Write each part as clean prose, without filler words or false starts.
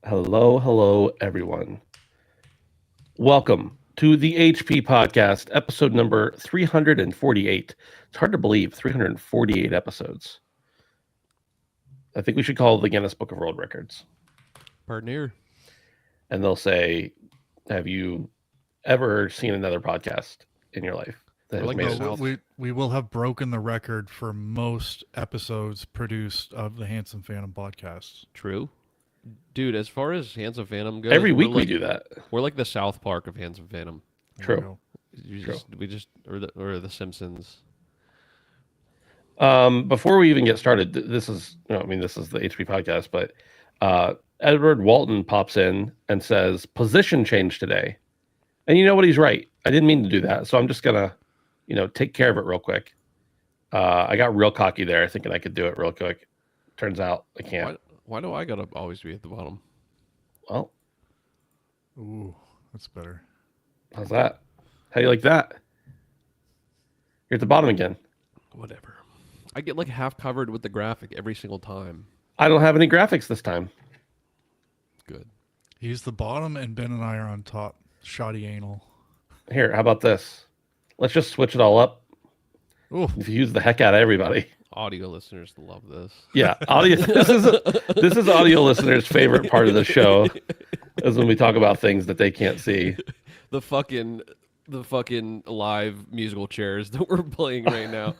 Hello, everyone. Welcome to the HP Podcast, episode number 348. It's hard to believe, 348 episodes. I think we should call it the Guinness Book of World Records. Partner. And they'll say, have you ever seen another podcast in your life that has made it? We will have broken the record for most episodes produced of the Handsome Phantom podcast. True. Dude, as far as Handsome Phantom goes, Every week we do that. We're like the South Park of Handsome Phantom. True. Or the Simpsons. Before we even get started, this is the HP podcast, but Edward Walton pops in and says, position change today. And you know what? He's right. I didn't mean to do that. So I'm just going to, take care of it real quick. I got real cocky there thinking I could do it real quick. Turns out I can't. Why do I got to always be at the bottom? Well. Ooh, that's better. How's that? How do you like that? You're at the bottom again. Whatever. I get like half covered with the graphic every single time. I don't have any graphics this time. Good. He's the bottom and Ben and I are on top. Shoddy anal. Here, how about this? Let's just switch it all up. Ooh. Confuse the heck out of everybody. Audio listeners love this. Yeah, audio. This is audio listeners' favorite part of the show, is when we talk about things that they can't see. The fucking live musical chairs that we're playing right now.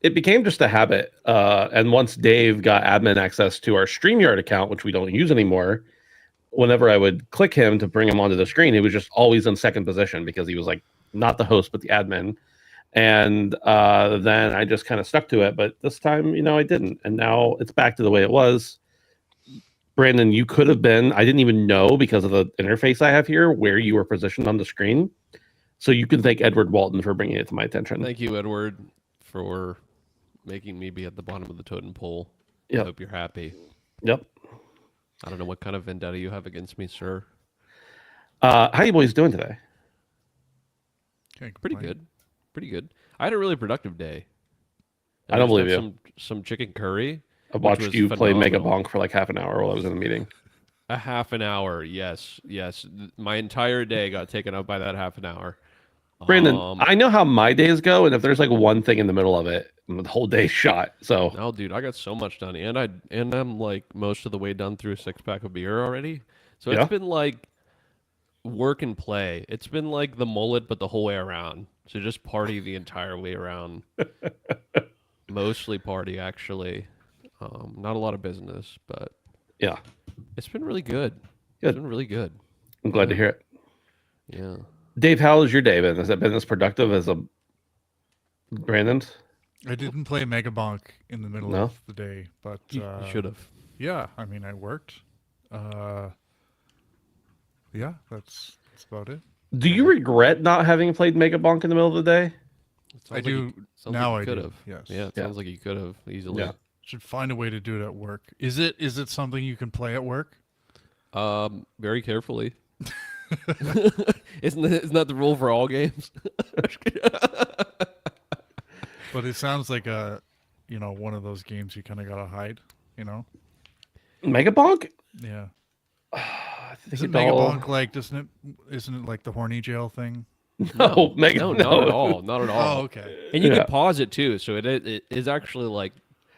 It became just a habit, and once Dave got admin access to our StreamYard account, which we don't use anymore, whenever I would click him to bring him onto the screen, he was just always in second position because he was like not the host but the admin. And then I just kind of stuck to it, but this time, I didn't, and now it's back to the way it was. Brandon, you could have been, I didn't even know because of the interface I have here where you were positioned on the screen. So you can thank Edward Walton for bringing it to my attention. Thank you, Edward, for making me be at the bottom of the totem pole. Yep. I hope you're happy. Yep. I don't know what kind of vendetta you have against me, sir. How you boys doing today? Pretty good. Pretty good. I had a really productive day. I don't believe you. Some chicken curry. I watched you play Mega Bonk for like half an hour while I was in a meeting. A half an hour, yes. My entire day got taken up by that half an hour. Brandon, I know how my days go, and if there's like one thing in the middle of it, the whole day's shot. So no, dude, I got so much done, and I'm like most of the way done through a 6-pack of beer already. So it's been like work and play. It's been like the mullet, but the whole way around. So just party the entire way around. Mostly party, actually. Not a lot of business, but yeah, it's been really good. Good. It's been really good. I'm glad to hear it. Yeah. Dave, how has your day been? Has it been as productive as Brandon's? I didn't play Mega Bonk in the middle of the day, but you should have. Yeah, I mean, I worked. Yeah, that's about it. Do you regret not having played Mega Bonk in the middle of the day? I do. Now I do. Yes. Yeah, it sounds like you could have easily. Yeah. Should find a way to do it at work. Is it something you can play at work? Very carefully. Isn't that the rule for all games? But it sounds like one of those games you kind of gotta hide. Mega Bonk? Yeah. Isn't Mega Bonk like? Isn't it like the horny jail thing? No, not at all. Not at all. Oh, okay. And you can pause it too, so it is actually like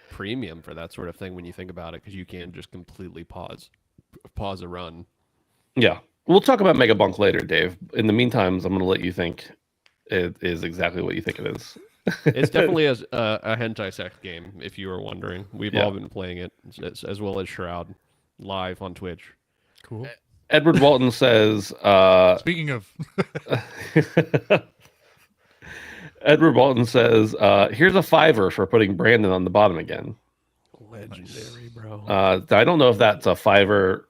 premium for that sort of thing when you think about it, because you can just completely pause a run. Yeah, we'll talk about Mega Bonk later, Dave. In the meantime, I'm going to let you think it is exactly what you think it is. It's definitely a hentai sex game, if you were wondering. We've all been playing it, as well as Shroud, live on Twitch. Cool. Edward Walton says... Speaking of... Edward Walton says, here's a $5 for putting Brandon on the bottom again. Legendary, bro. I don't know if that's a $5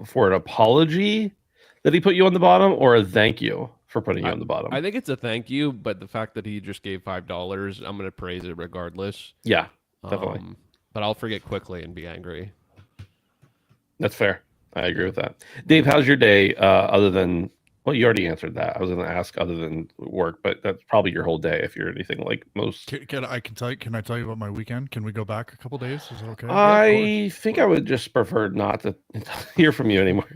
for an apology that he put you on the bottom or a thank you for putting you on the bottom. I think it's a thank you, but the fact that he just gave $5, I'm going to praise it regardless. Yeah, definitely. But I'll forget quickly and be angry. That's fair. I agree with that. Dave, how's your day other than Well, you already answered that. I was going to ask other than work, but that's probably your whole day if you're anything like most. Can I tell you about my weekend? Can we go back a couple days? Is that okay? I think I would just prefer not to hear from you anymore.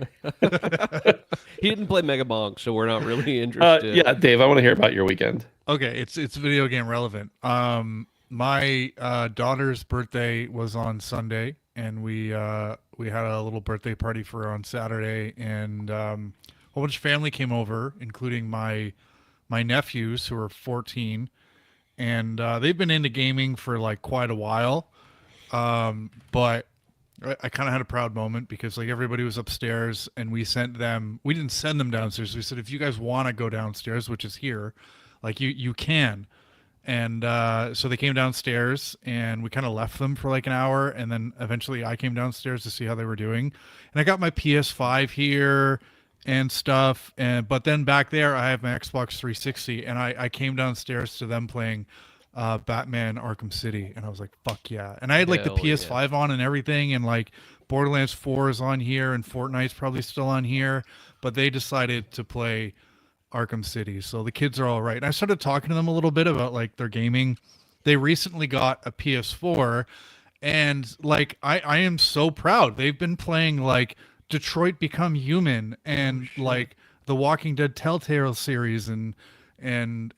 He didn't play Mega Bonk, so we're not really interested. Yeah, Dave, I want to hear about your weekend. Okay, it's video game relevant. My daughter's birthday was on Sunday, and we had a little birthday party for her on Saturday, and a whole bunch of family came over, including my nephews who are 14, and they've been into gaming for like quite a while. But I kind of had a proud moment because like everybody was upstairs, and we didn't send them downstairs. We said, if you guys want to go downstairs, which is here, like you can. And so they came downstairs, and we kind of left them for like an hour, and then eventually I came downstairs to see how they were doing. And I got my PS5 here and stuff, but then back there I have my Xbox 360, and I came downstairs to them playing Batman Arkham City, and I was like, fuck yeah. And I had like the PS5 on and everything, and like Borderlands 4 is on here, and Fortnite's probably still on here, but they decided to play Arkham City, so the kids are all right. And I started talking to them a little bit about like their gaming. They recently got a PS4, and like I am so proud. They've been playing like Detroit Become Human and like the Walking Dead Telltale series and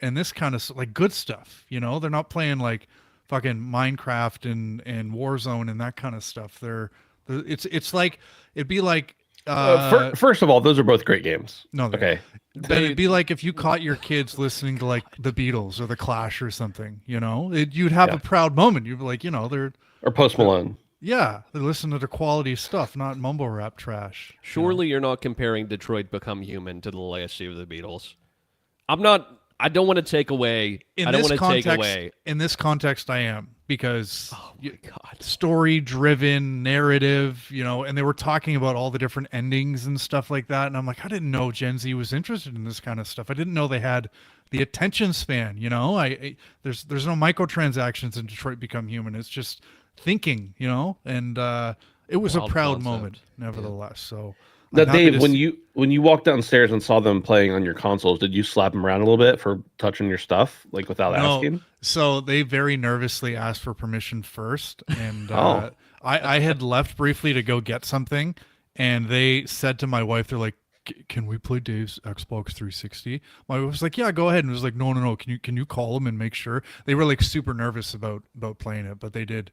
this kind of like good stuff. You know, they're not playing like fucking Minecraft and Warzone and that kind of stuff. It's like it'd be like first of all, those are both great games. No, okay. But it'd be like if you caught your kids listening to like the Beatles or the Clash or something, you know, you'd have a proud moment. You'd be like, you know, or Post Malone. Yeah, they listen to the quality stuff, not mumble rap trash. Surely you're not comparing Detroit Become Human to the legacy of the Beatles. I don't want to take away. In this context, I am, because story-driven narrative, you know, and they were talking about all the different endings and stuff like that, and I'm like, I didn't know Gen Z was interested in this kind of stuff. I didn't know they had the attention span. You know, there's no microtransactions in Detroit Become Human. It's just thinking, you know, and it was a proud moment, nevertheless. So. Now, Dave, when you walked downstairs and saw them playing on your consoles, did you slap them around a little bit for touching your stuff, like without asking? So they very nervously asked for permission first, and I had left briefly to go get something, and they said to my wife, they're like, "Can we play Dave's Xbox 360?" My wife was like, "Yeah, go ahead." And was like, "No. Can you call them and make sure?" They were like super nervous about playing it, but they did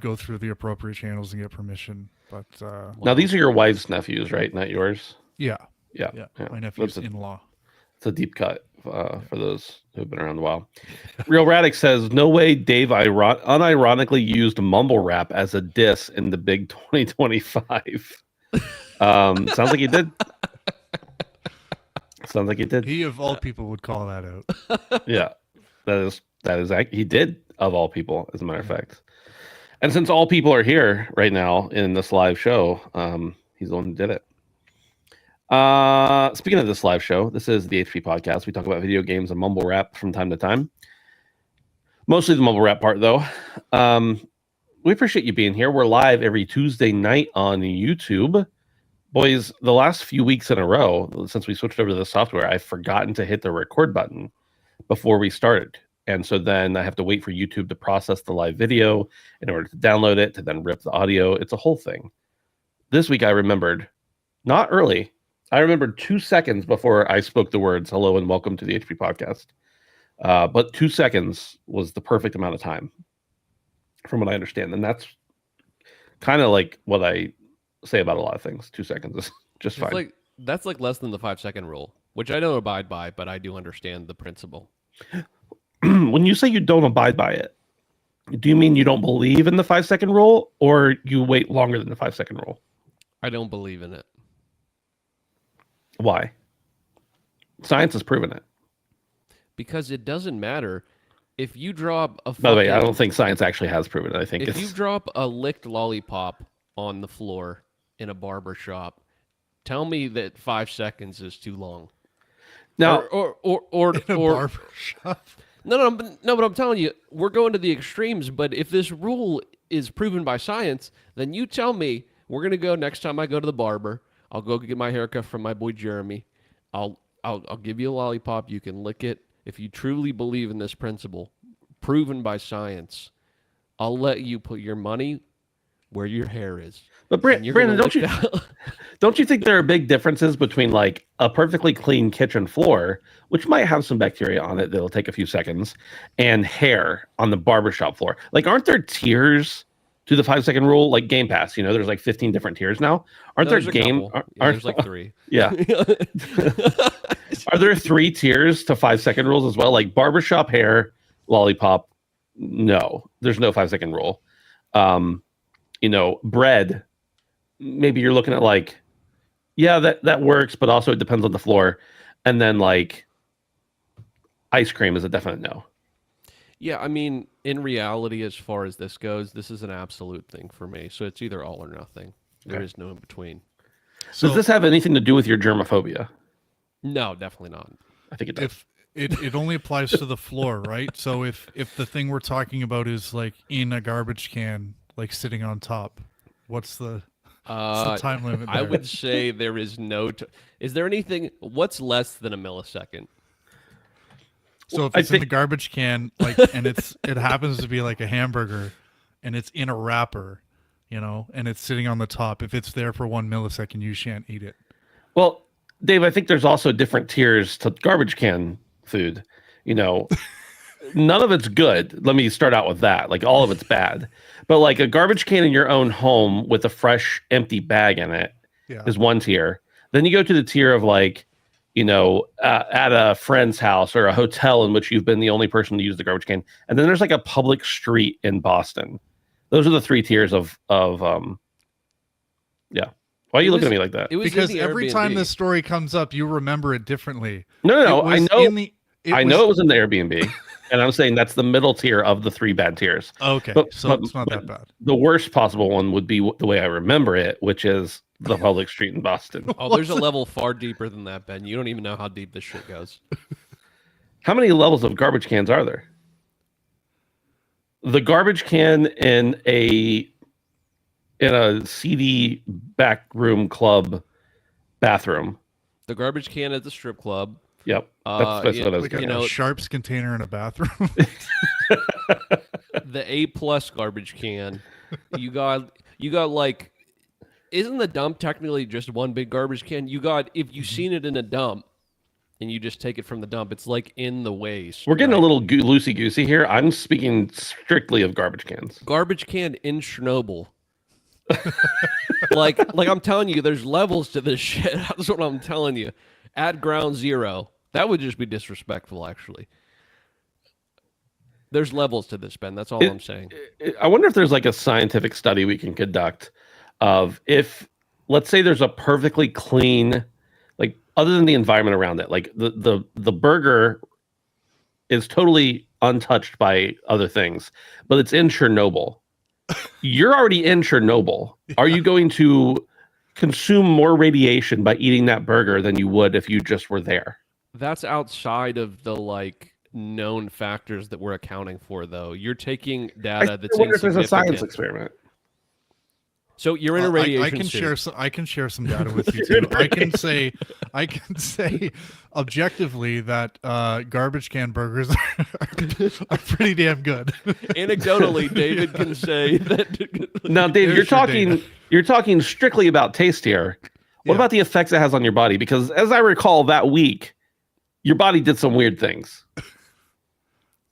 go through the appropriate channels and get permission. But now these are your wife's nephews, right? Not yours. Yeah. My nephew's in-law. It's a deep cut for those who've been around a while. Real Radic says, "No way Dave unironically used mumble rap as a diss in the big 2025." Sounds like he did. Sounds like he did. He of all people would call that out. Yeah, that is he did, of all people, as a matter of fact. And since all people are here right now in this live show, he's the one who did it. Speaking of this live show, this is the HP Podcast. We talk about video games and mumble rap from time to time. Mostly the mumble rap part, though. We appreciate you being here. We're live every Tuesday night on YouTube. Boys, the last few weeks in a row, since we switched over to the software, I've forgotten to hit the record button before we started. And so then I have to wait for YouTube to process the live video in order to download it, to then rip the audio. It's a whole thing. This week I remembered, not early, I remembered 2 seconds before I spoke the words, "Hello and welcome to the HP Podcast." But 2 seconds was the perfect amount of time, from what I understand. And that's kind of like what I say about a lot of things. 2 seconds is just fine. That's like less than the 5-second rule, which I don't abide by, but I do understand the principle. When you say you don't abide by it, do you mean you don't believe in the 5-second rule, or you wait longer than the 5-second rule? I don't believe in it. Why? Science has proven it. Because it doesn't matter if you drop a. By the way, I don't think science actually has proven it. I think if you drop a licked lollipop on the floor in a barber shop, tell me that 5 seconds is too long. Now, or in a barber shop. No, but I'm telling you, we're going to the extremes. But if this rule is proven by science, then you tell me we're going to go next time I go to the barber. I'll go get my haircut from my boy Jeremy. I'll give you a lollipop. You can lick it if you truly believe in this principle, proven by science. I'll let you put your money where your hair is. But Brandon, don't you think there are big differences between like a perfectly clean kitchen floor, which might have some bacteria on it that'll take a few seconds, and hair on the barbershop floor? Like, aren't there tiers to the 5-second rule? Like Game Pass, there's like 15 different tiers now. Aren't there there's like 3. Yeah. Are there 3 tiers to 5-second rules as well? Like barbershop, hair, lollipop. No, there's no 5-second rule. Bread, maybe you're looking at like, yeah, that works, but also it depends on the floor. And then like ice cream is a definite no. Yeah, I mean, in reality, as far as this goes, this is an absolute thing for me. So it's either all or nothing. There is no in between. So does this have anything to do with your germophobia? No, definitely not. I think it does. It only applies to the floor, right? So if the thing we're talking about is like in a garbage can, like sitting on top, what's the time limit there? I would say there is no... Is there anything... What's less than a millisecond? So if it's in the garbage can, like, and it happens to be like a hamburger, and it's in a wrapper, and it's sitting on the top, if it's there for 1 millisecond, you shan't eat it. Well, Dave, I think there's also different tiers to garbage can food. None of it's good. Let me start out with that. Like, all of it's bad. But like a garbage can in your own home with a fresh, empty bag in it is one tier. Then you go to the tier of like, at a friend's house or a hotel in which you've been the only person to use the garbage can. And then there's like a public street in Boston. Those are the 3 tiers of yeah. Why are you looking at me like that? Because every time this story comes up, you remember it differently. No. I know it was in the Airbnb, and I'm saying that's the middle tier of the 3 bad tiers. Okay, so it's not that bad. The worst possible one would be the way I remember it, which is the public street in Boston. Oh, there's a level far deeper than that, Ben. You don't even know how deep this shit goes. How many levels of garbage cans are there? The garbage can in a seedy back room club bathroom. The garbage can at the strip club. Yep. That's what I was like a Sharps container in a bathroom. The A+ garbage can. You got like, isn't the dump technically just one big garbage can? If you've seen it in a dump and you just take it from the dump, it's like in the waste. We're getting a little loosey-goosey here. I'm speaking strictly of garbage cans. Garbage can in Chernobyl. like I'm telling you, there's levels to this shit. That's what I'm telling you. At ground zero. That would just be disrespectful, actually. There's levels to this, Ben. That's all I'm saying. I wonder if there's like a scientific study we can conduct of if, let's say there's a perfectly clean, like other than the environment around it, like the burger is totally untouched by other things, but it's in Chernobyl. You're already in Chernobyl. Are you going to consume more radiation by eating that burger than you would if you just were there? That's outside of the like known factors that we're accounting for, though. You're taking data that's insignificant. There's a science experiment. So you're in a radiation I can share some data with you too. Okay. I can say objectively that garbage can burgers are pretty damn good. Anecdotally, David can say that. Now, Dave, you're talking strictly about taste here. What about the effects it has on your body? Because as I recall, that week, your body did some weird things.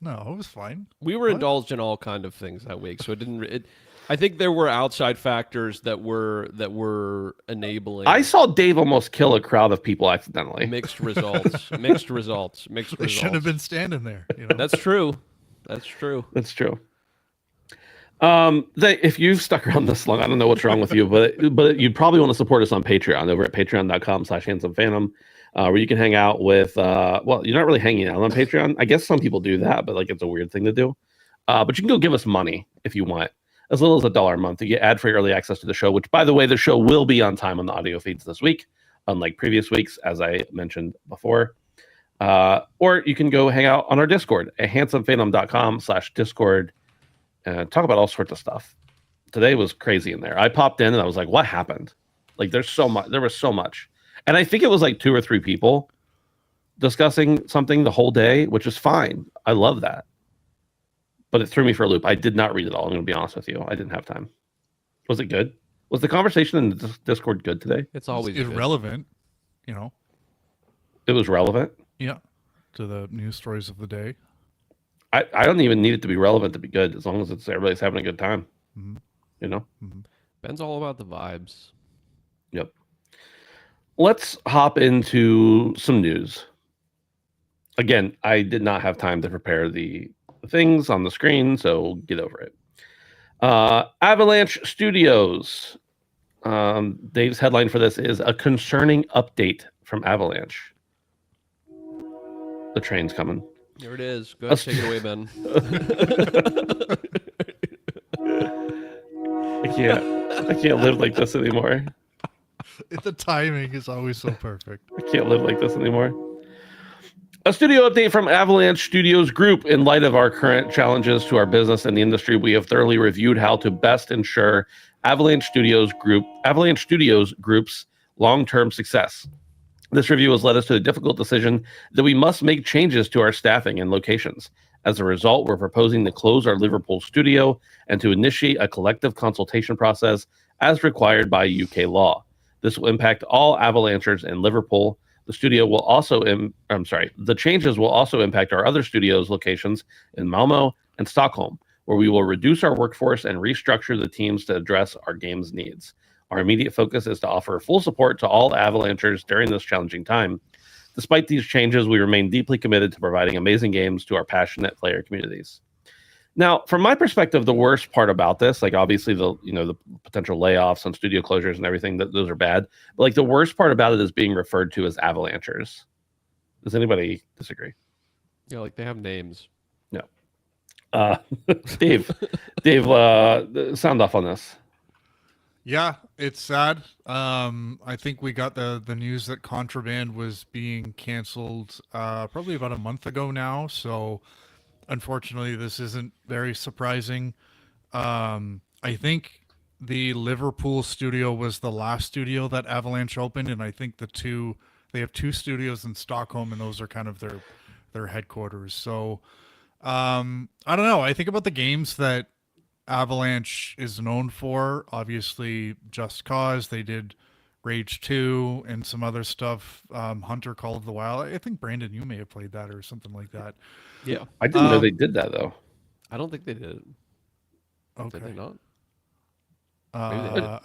No, it was fine. We were indulged in all kind of things that week, so it didn't. I think there were outside factors that were enabling. I saw Dave almost kill a crowd of people accidentally. Mixed results. Mixed results. They shouldn't have been standing there. That's true. If you've stuck around this long, I don't know what's wrong with you, but you'd probably want to support us on Patreon over at patreon.com/handsomephantom, where you can hang out with. Well, you're not really hanging out on Patreon. I guess some people do that, but like it's a weird thing to do. But you can go give us money if you want. As little as $1 a month. You get ad-free early access to the show, which, by the way, the show will be on time on the audio feeds this week, unlike previous weeks, as I mentioned before. Or you can go hang out on our Discord at handsomephantom.com/Discord and talk about all sorts of stuff. Today was crazy in there. I popped in and I was like, what happened? Like, there was so much. And I think it was like 2 or 3 people discussing something the whole day, which is fine. I love that. But it threw me for a loop. I did not read it all. I'm going to be honest with you. I didn't have time. Was it good? Was the conversation in the Discord good today? It's always irrelevant, you know. It was relevant? Yeah, to the news stories of the day. I don't even need it to be relevant to be good, as long as everybody's having a good time. Mm-hmm. You know? Mm-hmm. Ben's all about the vibes. Yep. Let's hop into some news. Again, I did not have time to prepare the things on the screen, so get over it. Avalanche Studios. Dave's headline for this is a concerning update from Avalanche. The train's coming. Here it is. Go ahead, take it away, Ben. I can't live like this anymore. The timing is always so perfect. I can't live like this anymore. A studio update from Avalanche Studios Group. In light of our current challenges to our business and the industry, we have thoroughly reviewed how to best ensure Avalanche Studios Group's long-term success. This review has led us to the difficult decision that we must make changes to our staffing and locations. As a result, we're proposing to close our Liverpool studio and to initiate a collective consultation process as required by UK law. This will impact all Avalanchers in Liverpool. The changes will also impact our other studios locations in Malmo and Stockholm, where we will reduce our workforce and restructure the teams to address our game's needs. Our immediate focus is to offer full support to all Avalanchers during this challenging time. Despite these changes, we remain deeply committed to providing amazing games to our passionate player communities. Now, from my perspective, the worst part about this, like obviously the potential layoffs and studio closures and everything, those are bad. But like the worst part about it is being referred to as Avalanchers. Does anybody disagree? Yeah, like they have names. No. Dave, sound off on this. Yeah, it's sad. I think we got the news that Contraband was being canceled probably about a month ago now. So unfortunately, this isn't very surprising. I think the Liverpool studio was the last studio that Avalanche opened, and I think they have 2 studios in Stockholm, and those are kind of their headquarters. So I don't know. I think about the games that Avalanche is known for. Obviously, Just Cause. They did Rage 2 and some other stuff. Hunter Call of the Wild. I think Brandon, you may have played that or something like that. Yeah, I didn't know they did that though. I don't think they did. Okay. Did they not?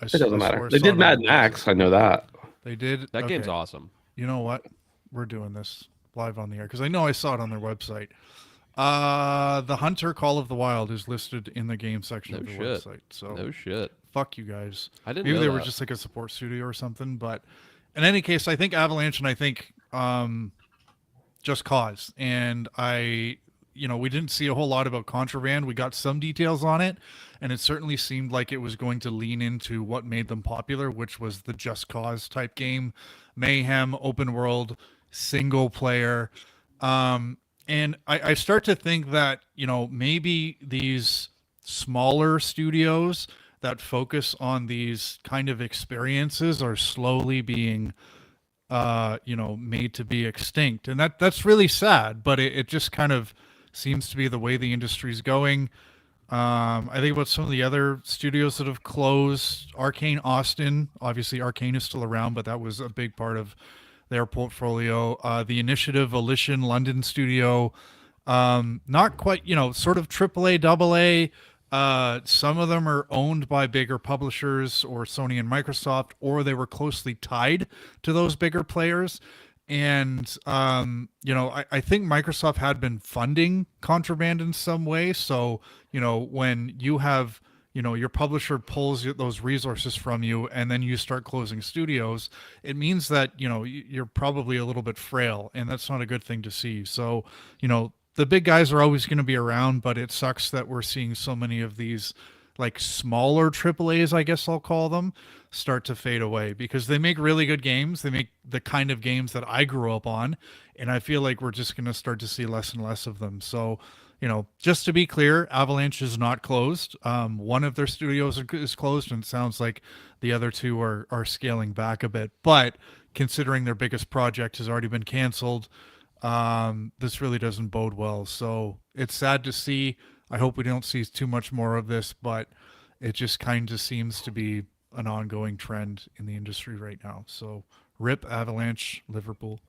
It doesn't matter. They did Mad Max. I know that. They did. That game's awesome. You know what? We're doing this live on the air because I know I saw it on their website. The Hunter Call of the Wild is listed in the game section of the website. So no shit. Fuck you guys. I didn't Maybe know they that. were just like a support studio or something. But in any case, I think Avalanche and I think Just Cause. And we didn't see a whole lot about Contraband. We got some details on it, and it certainly seemed like it was going to lean into what made them popular, which was the Just Cause type game, mayhem, open world, single player. And I start to think that, maybe these smaller studios that focus on these kind of experiences are slowly being, made to be extinct. And that's really sad, but it just kind of seems to be the way the industry's going. I think about some of the other studios that have closed. Arcane Austin, obviously Arcane is still around, but that was a big part of their portfolio. The Initiative Volition London studio, not quite, sort of AAA, AA. Some of them are owned by bigger publishers or Sony and Microsoft, or they were closely tied to those bigger players. And, I think Microsoft had been funding Contraband in some way. So, when you have, your publisher pulls those resources from you and then you start closing studios, it means that, you're probably a little bit frail, and that's not a good thing to see. So, the big guys are always going to be around, but it sucks that we're seeing so many of these like smaller AAAs, I guess I'll call them, start to fade away because they make really good games. They make the kind of games that I grew up on, and I feel like we're just going to start to see less and less of them. So, just to be clear, Avalanche is not closed. One of their studios is closed, and it sounds like the other two are scaling back a bit. But considering their biggest project has already been canceled, this really doesn't bode well. So it's sad to see. I hope we don't see too much more of this, but it just kind of seems to be an ongoing trend in the industry right now. So rip Avalanche, Liverpool.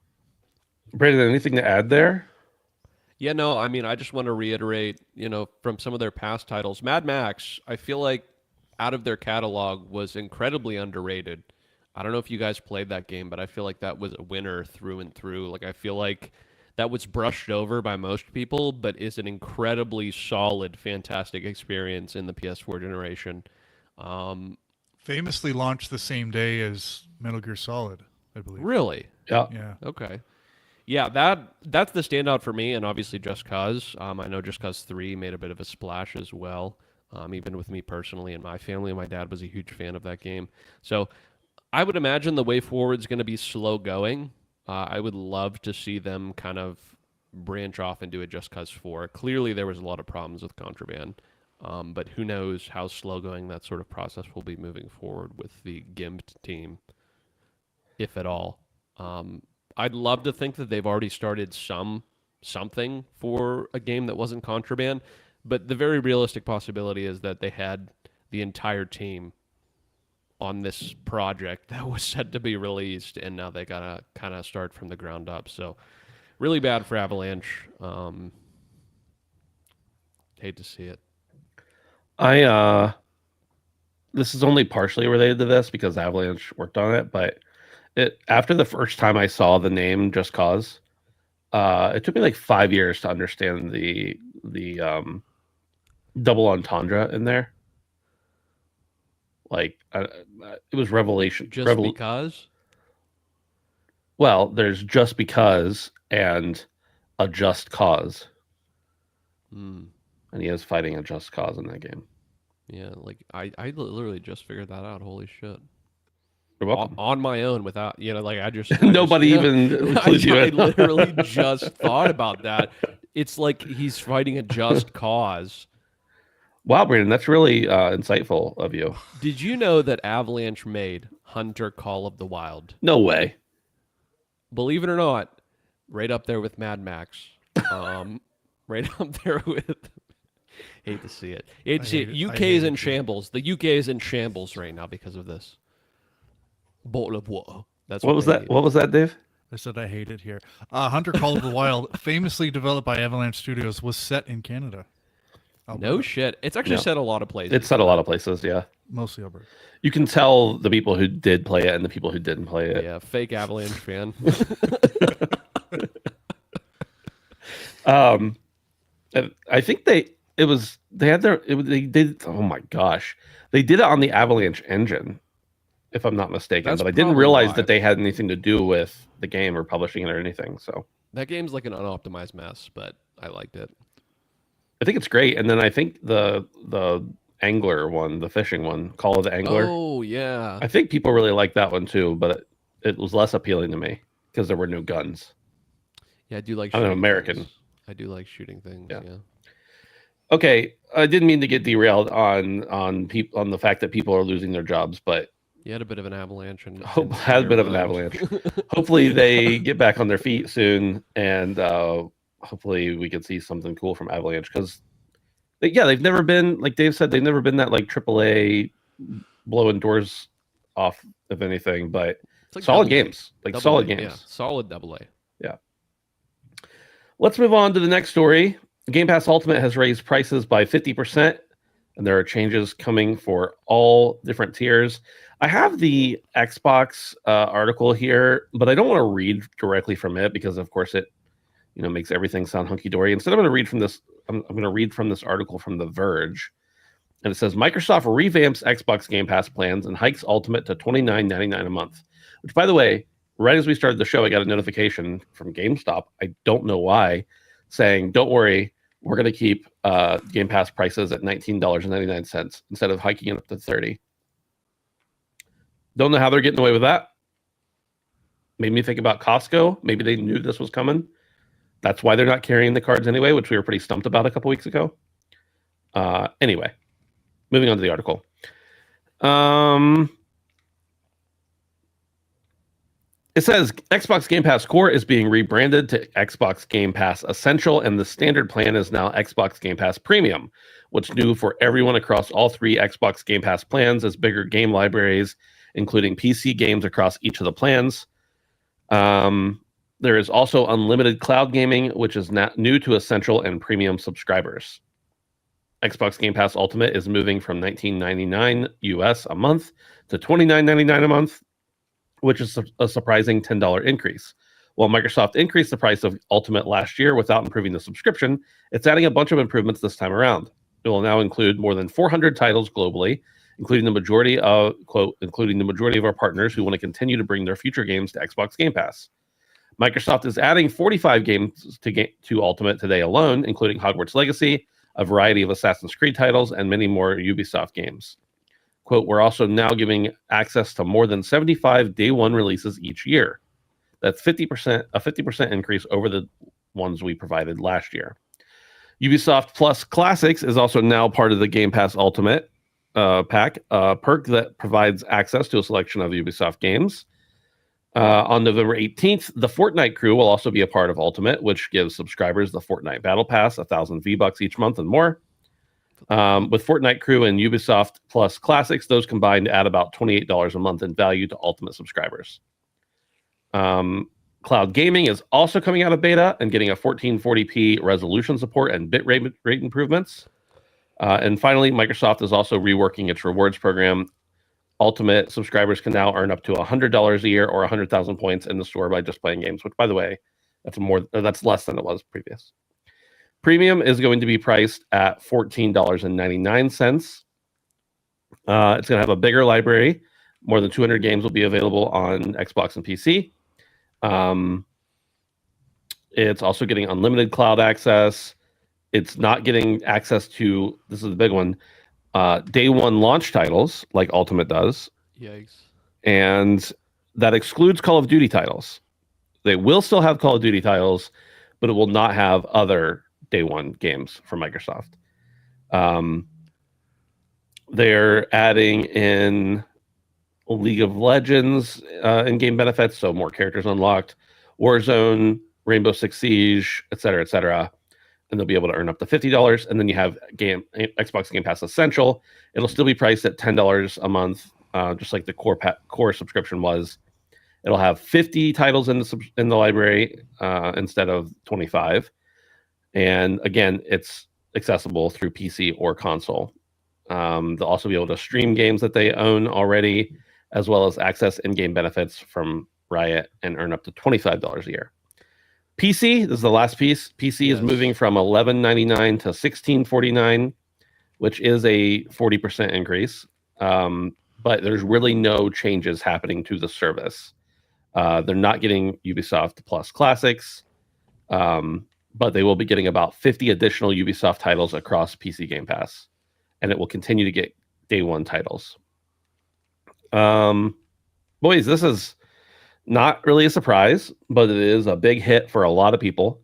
Brandon, anything to add there? Yeah, no, I mean, I just want to reiterate, from some of their past titles, Mad Max, I feel like out of their catalog was incredibly underrated. I don't know if you guys played that game, but I feel like that was a winner through and through. Like, I feel like that was brushed over by most people, but is an incredibly solid, fantastic experience in the PS4 generation. Famously launched the same day as Metal Gear Solid, I believe. Really? Yeah. Okay. Yeah, that's the standout for me, and obviously Just Cause. I know Just Cause 3 made a bit of a splash as well, even with me personally and my family. My dad was a huge fan of that game. So I would imagine the way forward is going to be slow going. I would love to see them kind of branch off and do a Just Cause 4. Clearly, there was a lot of problems with Contraband, but who knows how slow going that sort of process will be moving forward with the GIMP team, if at all. I'd love to think that they've already started something for a game that wasn't Contraband, but the very realistic possibility is that they had the entire team on this project that was set to be released, and now they gotta kind of start from the ground up. So really bad for Avalanche. Hate to see it. This is only partially related to this because Avalanche worked on it, but after the first time I saw the name Just Cause, it took me like 5 years to understand the double entendre in there. Like it was revelation. Just because? Well, there's just because and a just cause. And he is fighting a just cause in that game. Yeah, like I literally just figured that out. Holy shit. You're welcome. On my own without, I just... Nobody even... I literally just thought about that. It's like he's fighting a just cause. Wow, Brandon, that's really insightful of you. Did you know that Avalanche made Hunter Call of the Wild? No way. Believe it or not, right up there with Mad Max. Right up there with... Hate to see it. UK is in shambles. The UK is in shambles right now because of this. Bottle of water. That's what was that? What was that, Dave? I said I hate it here. Hunter Call of the Wild, famously developed by Avalanche Studios, was set in Canada. Alberta. No shit. It's actually set a lot of places. It's set a lot of places, yeah. Mostly Alberta. You can tell the people who did play it and the people who didn't play it. Yeah, fake Avalanche fan. I think they did. Oh my gosh, they did it on the Avalanche engine, if I'm not mistaken. That's but I didn't realize why. that they had anything to do with the game or publishing it or anything. So that game's like an unoptimized mess, but I liked it. I think it's great. And then I think the angler one, the fishing one, Call of the Angler. Oh yeah, I think people really like that one too, but it was less appealing to me because there were no guns. Yeah, I do like. I'm an American. Things. I do like shooting things. Yeah. Okay, I didn't mean to get derailed on the fact that people are losing their jobs, but you had a bit of an avalanche and had a bit of an avalanche. Hopefully they get back on their feet soon, and hopefully we can see something cool from Avalanche because they've never been, like Dave said, they've never been that like AAA blowing doors off of anything, but like solid games, solid games. Yeah, solid AA. Yeah. Let's move on to the next story. Game Pass Ultimate has raised prices by 50%, and there are changes coming for all different tiers. I have the Xbox article here, but I don't want to read directly from it because, of course, it makes everything sound hunky-dory. Instead, I'm going to read from this. I'm going to read from this article from The Verge, and it says Microsoft revamps Xbox Game Pass plans and hikes Ultimate to $29.99 a month. Which, by the way, right as we started the show, I got a notification from GameStop. I don't know why, saying, "Don't worry, we're going to keep Game Pass prices at $19.99 instead of hiking it up to $30." Don't know how they're getting away with that. Made me think about Costco. Maybe they knew this was coming. That's why they're not carrying the cards anyway, which we were pretty stumped about a couple weeks ago. Anyway, moving on to the article. It says Xbox Game Pass Core is being rebranded to Xbox Game Pass Essential, and the standard plan is now Xbox Game Pass Premium. What's new for everyone across all 3 Xbox Game Pass plans is bigger game libraries, including PC games across each of the plans. There is also unlimited cloud gaming, which is new to Essential and Premium subscribers. Xbox Game Pass Ultimate is moving from $19.99 US a month to $29.99 a month, which is a surprising $10 increase. While Microsoft increased the price of Ultimate last year without improving the subscription, it's adding a bunch of improvements this time around. It will now include more than 400 titles globally, including the majority of our partners who want to continue to bring their future games to Xbox Game Pass. Microsoft is adding 45 games to Ultimate today alone, including Hogwarts Legacy, a variety of Assassin's Creed titles, and many more Ubisoft games. Quote, we're also now giving access to more than 75 day one releases each year. That's a 50% increase over the ones we provided last year. Ubisoft Plus Classics is also now part of the Game Pass Ultimate pack, a perk that provides access to a selection of Ubisoft games. On November 18th, the Fortnite crew will also be a part of Ultimate, which gives subscribers the Fortnite Battle Pass, 1,000 V-Bucks each month and more. With Fortnite crew and Ubisoft Plus Classics, those combined add about $28 a month in value to Ultimate subscribers. Cloud gaming is also coming out of beta and getting a 1440p resolution support and bitrate improvements. And finally, Microsoft is also reworking its rewards program. Ultimate subscribers can now earn up to $100 a year or 100,000 points in the store by just playing games, which, by the way, that's less than it was previous. Premium is going to be priced at $14.99. It's going to have a bigger library. More than 200 games will be available on Xbox and PC. It's also getting unlimited cloud access. It's not getting access to, this is the big one, day one launch titles like Ultimate does. Yikes. And that excludes Call of Duty titles. They will still have Call of Duty titles, but it will not have other day one games from Microsoft. They're adding in League of Legends in-game benefits, so more characters unlocked, Warzone, Rainbow Six Siege, etc., etc. And they'll be able to earn up to $50. And then you have Xbox Game Pass Essential. It'll still be priced at $10 a month, just like the core subscription was. It'll have 50 titles in the library instead of 25. And again, it's accessible through PC or console. They'll also be able to stream games that they own already, as well as access in-game benefits from Riot and earn up to $25 a year. PC, this is the last piece. PC is moving from $11.99 to $16.49, which is a 40% increase. But there's really no changes happening to the service. They're not getting Ubisoft Plus Classics, but they will be getting about 50 additional Ubisoft titles across PC Game Pass, and it will continue to get day one titles. Boys, this is not really a surprise, but it is a big hit for a lot of people.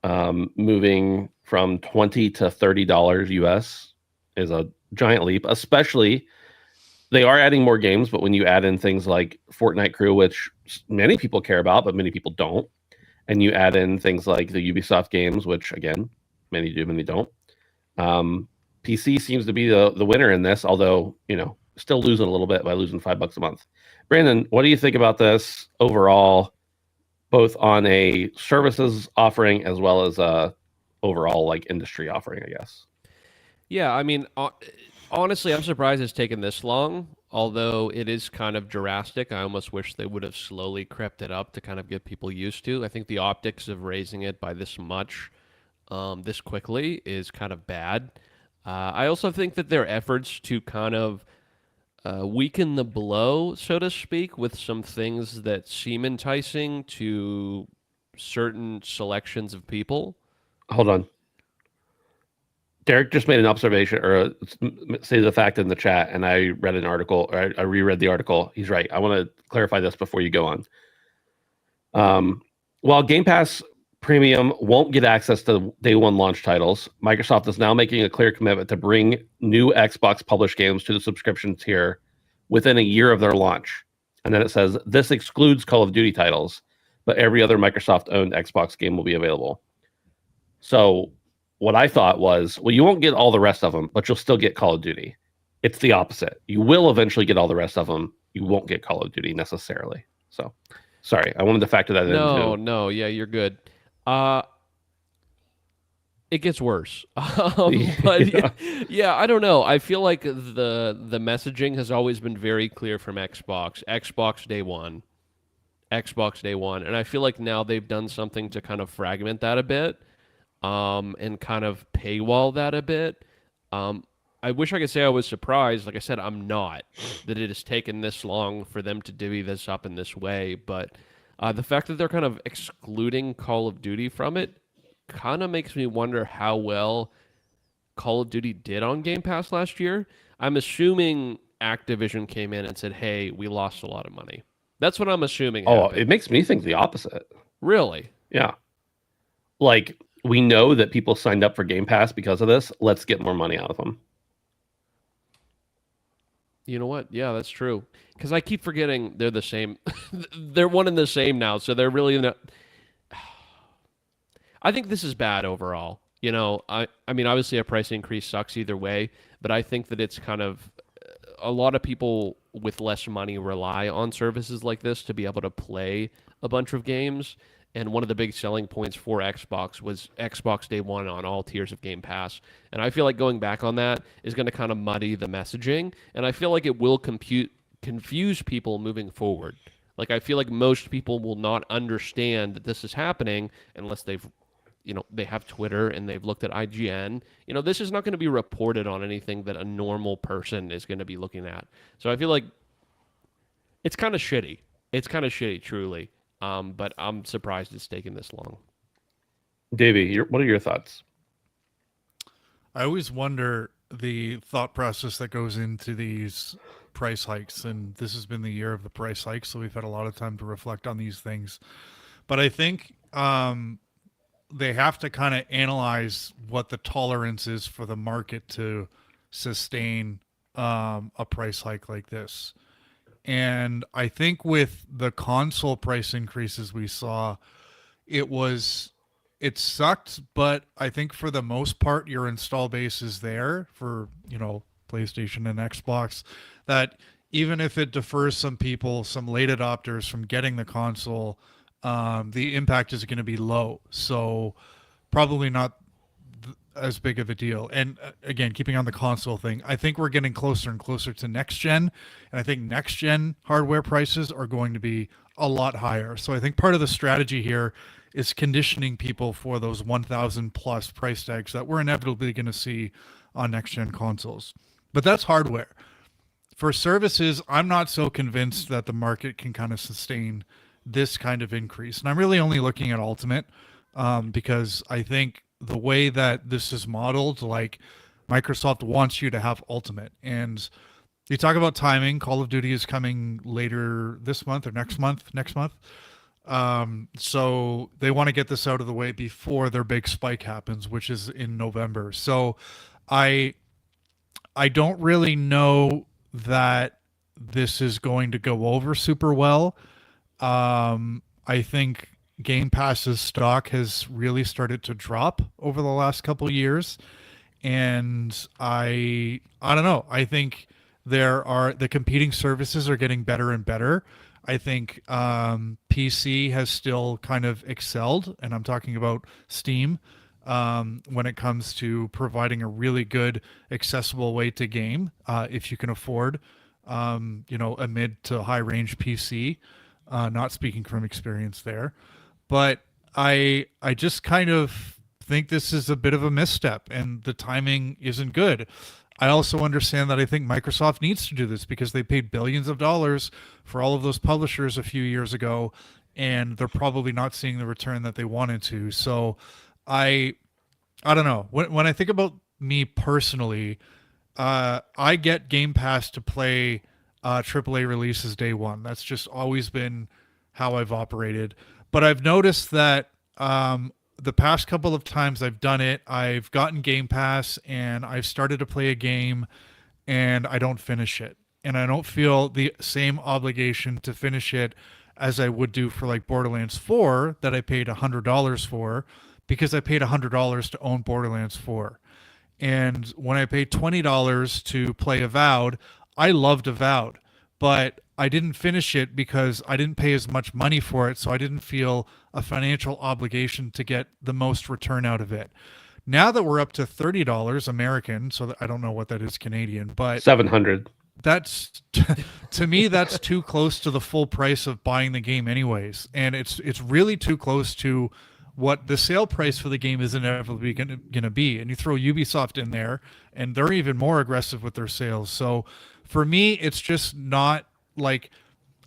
Moving from $20 to $30 US is a giant leap, especially they are adding more games, but when you add in things like Fortnite Crew, which many people care about, but many people don't, and you add in things like the Ubisoft games, which again, many do, many don't. PC seems to be the winner in this, although, still losing a little bit by losing $5 a month. Brandon, what do you think about this overall, both on a services offering as well as a overall like industry offering, I guess? Yeah, I mean, honestly, I'm surprised it's taken this long, although it is kind of drastic. I almost wish they would have slowly crept it up to kind of get people used to. I think the optics of raising it by this much, this quickly, is kind of bad. I also think that their efforts to kind of weaken the blow, so to speak, with some things that seem enticing to certain selections of people. Hold on. Derek just made an observation or say the fact in the chat, and I read an article, or I reread the article. He's right. I want to clarify this before you go on. While Game Pass Premium won't get access to day one launch titles. Microsoft is now making a clear commitment to bring new Xbox published games to the subscription tier within a year of their launch. And then it says this excludes Call of Duty titles, but every other Microsoft-owned Xbox game will be available. So what I thought was, well, you won't get all the rest of them, but you'll still get Call of Duty. It's the opposite. You will eventually get all the rest of them. You won't get Call of Duty necessarily. So, sorry, I wanted to factor that in. No, yeah, you're good. It gets worse. But yeah, I don't know. I feel like the messaging has always been very clear from Xbox. Xbox day one. And I feel like now they've done something to kind of fragment that a bit, and kind of paywall that a bit. I wish I could say I was surprised. Like I said, I'm not, that it has taken this long for them to divvy this up in this way. But the fact that they're kind of excluding Call of Duty from it kind of makes me wonder how well Call of Duty did on Game Pass last year. I'm assuming Activision came in and said, hey, we lost a lot of money. That's what I'm assuming happened. It makes me think the opposite. Really? Yeah. Like, we know that people signed up for Game Pass because of this. Let's get more money out of them. You know what? Yeah, that's true. Because I keep forgetting they're the same. They're one and the same now, so they're really not... I think this is bad overall. You know, I mean, obviously a price increase sucks either way, but I think that it's kind of... A lot of people with less money rely on services like this to be able to play a bunch of games. And one of the big selling points for Xbox was Xbox Day One on all tiers of Game Pass. And I feel like going back on that is going to kind of muddy the messaging. And I feel like it will confuse people moving forward. Like, I feel like most people will not understand that this is happening unless they have Twitter and they've looked at IGN. You know, this is not going to be reported on anything that a normal person is going to be looking at. So I feel like it's kind of shitty. It's kind of shitty, truly. But I'm surprised it's taken this long. Davey, what are your thoughts? I always wonder the thought process that goes into these price hikes, and this has been the year of the price hikes, so we've had a lot of time to reflect on these things. But I think they have to kind of analyze what the tolerance is for the market to sustain a price hike like this. And I think with the console price increases we saw, it sucked, but I think for the most part, your install base is there for, PlayStation and Xbox, that even if it defers some people, some late adopters from getting the console, the impact is going to be low. So probably not as big of a deal. And again, keeping on the console thing, I think we're getting closer and closer to next gen. And I think next gen hardware prices are going to be a lot higher. So I think part of the strategy here is conditioning people for those 1,000 plus price tags that we're inevitably going to see on next gen consoles. But that's hardware. For services, I'm not so convinced that the market can kind of sustain this kind of increase. And I'm really only looking at Ultimate because I think the way that this is modeled, like Microsoft wants you to have Ultimate. And you talk about timing, Call of Duty is coming later this month or next month. So they want to get this out of the way before their big spike happens, which is in November. So I don't really know that this is going to go over super well. I think Game Pass's stock has really started to drop over the last couple of years, and I don't know. I think the competing services are getting better and better. I think PC has still kind of excelled, and I'm talking about Steam, when it comes to providing a really good, accessible way to game if you can afford, a mid to high range PC. Not speaking from experience there. But I just kind of think this is a bit of a misstep, and the timing isn't good. I also understand that I think Microsoft needs to do this because they paid billions of dollars for all of those publishers a few years ago, and they're probably not seeing the return that they wanted to. So I don't know. When I think about me personally, I get Game Pass to play AAA releases day one. That's just always been how I've operated. But I've noticed that The past couple of times I've done it, I've gotten Game Pass and I've started to play a game and I don't finish it. And I don't feel the same obligation to finish it as I would do for like Borderlands 4 that I paid $100 for, because I paid $100 to own Borderlands 4. And when I paid $20 to play Avowed, I loved Avowed, but I didn't finish it because I didn't pay as much money for it, so I didn't feel a financial obligation to get the most return out of it. Now that we're up to $30 American, so that, I don't know what that is Canadian, but 700. That's to me that's too close to the full price of buying the game anyways, and it's really too close to what the sale price for the game is inevitably going to be. And you throw Ubisoft in there and they're even more aggressive with their sales. So for me, it's just not like,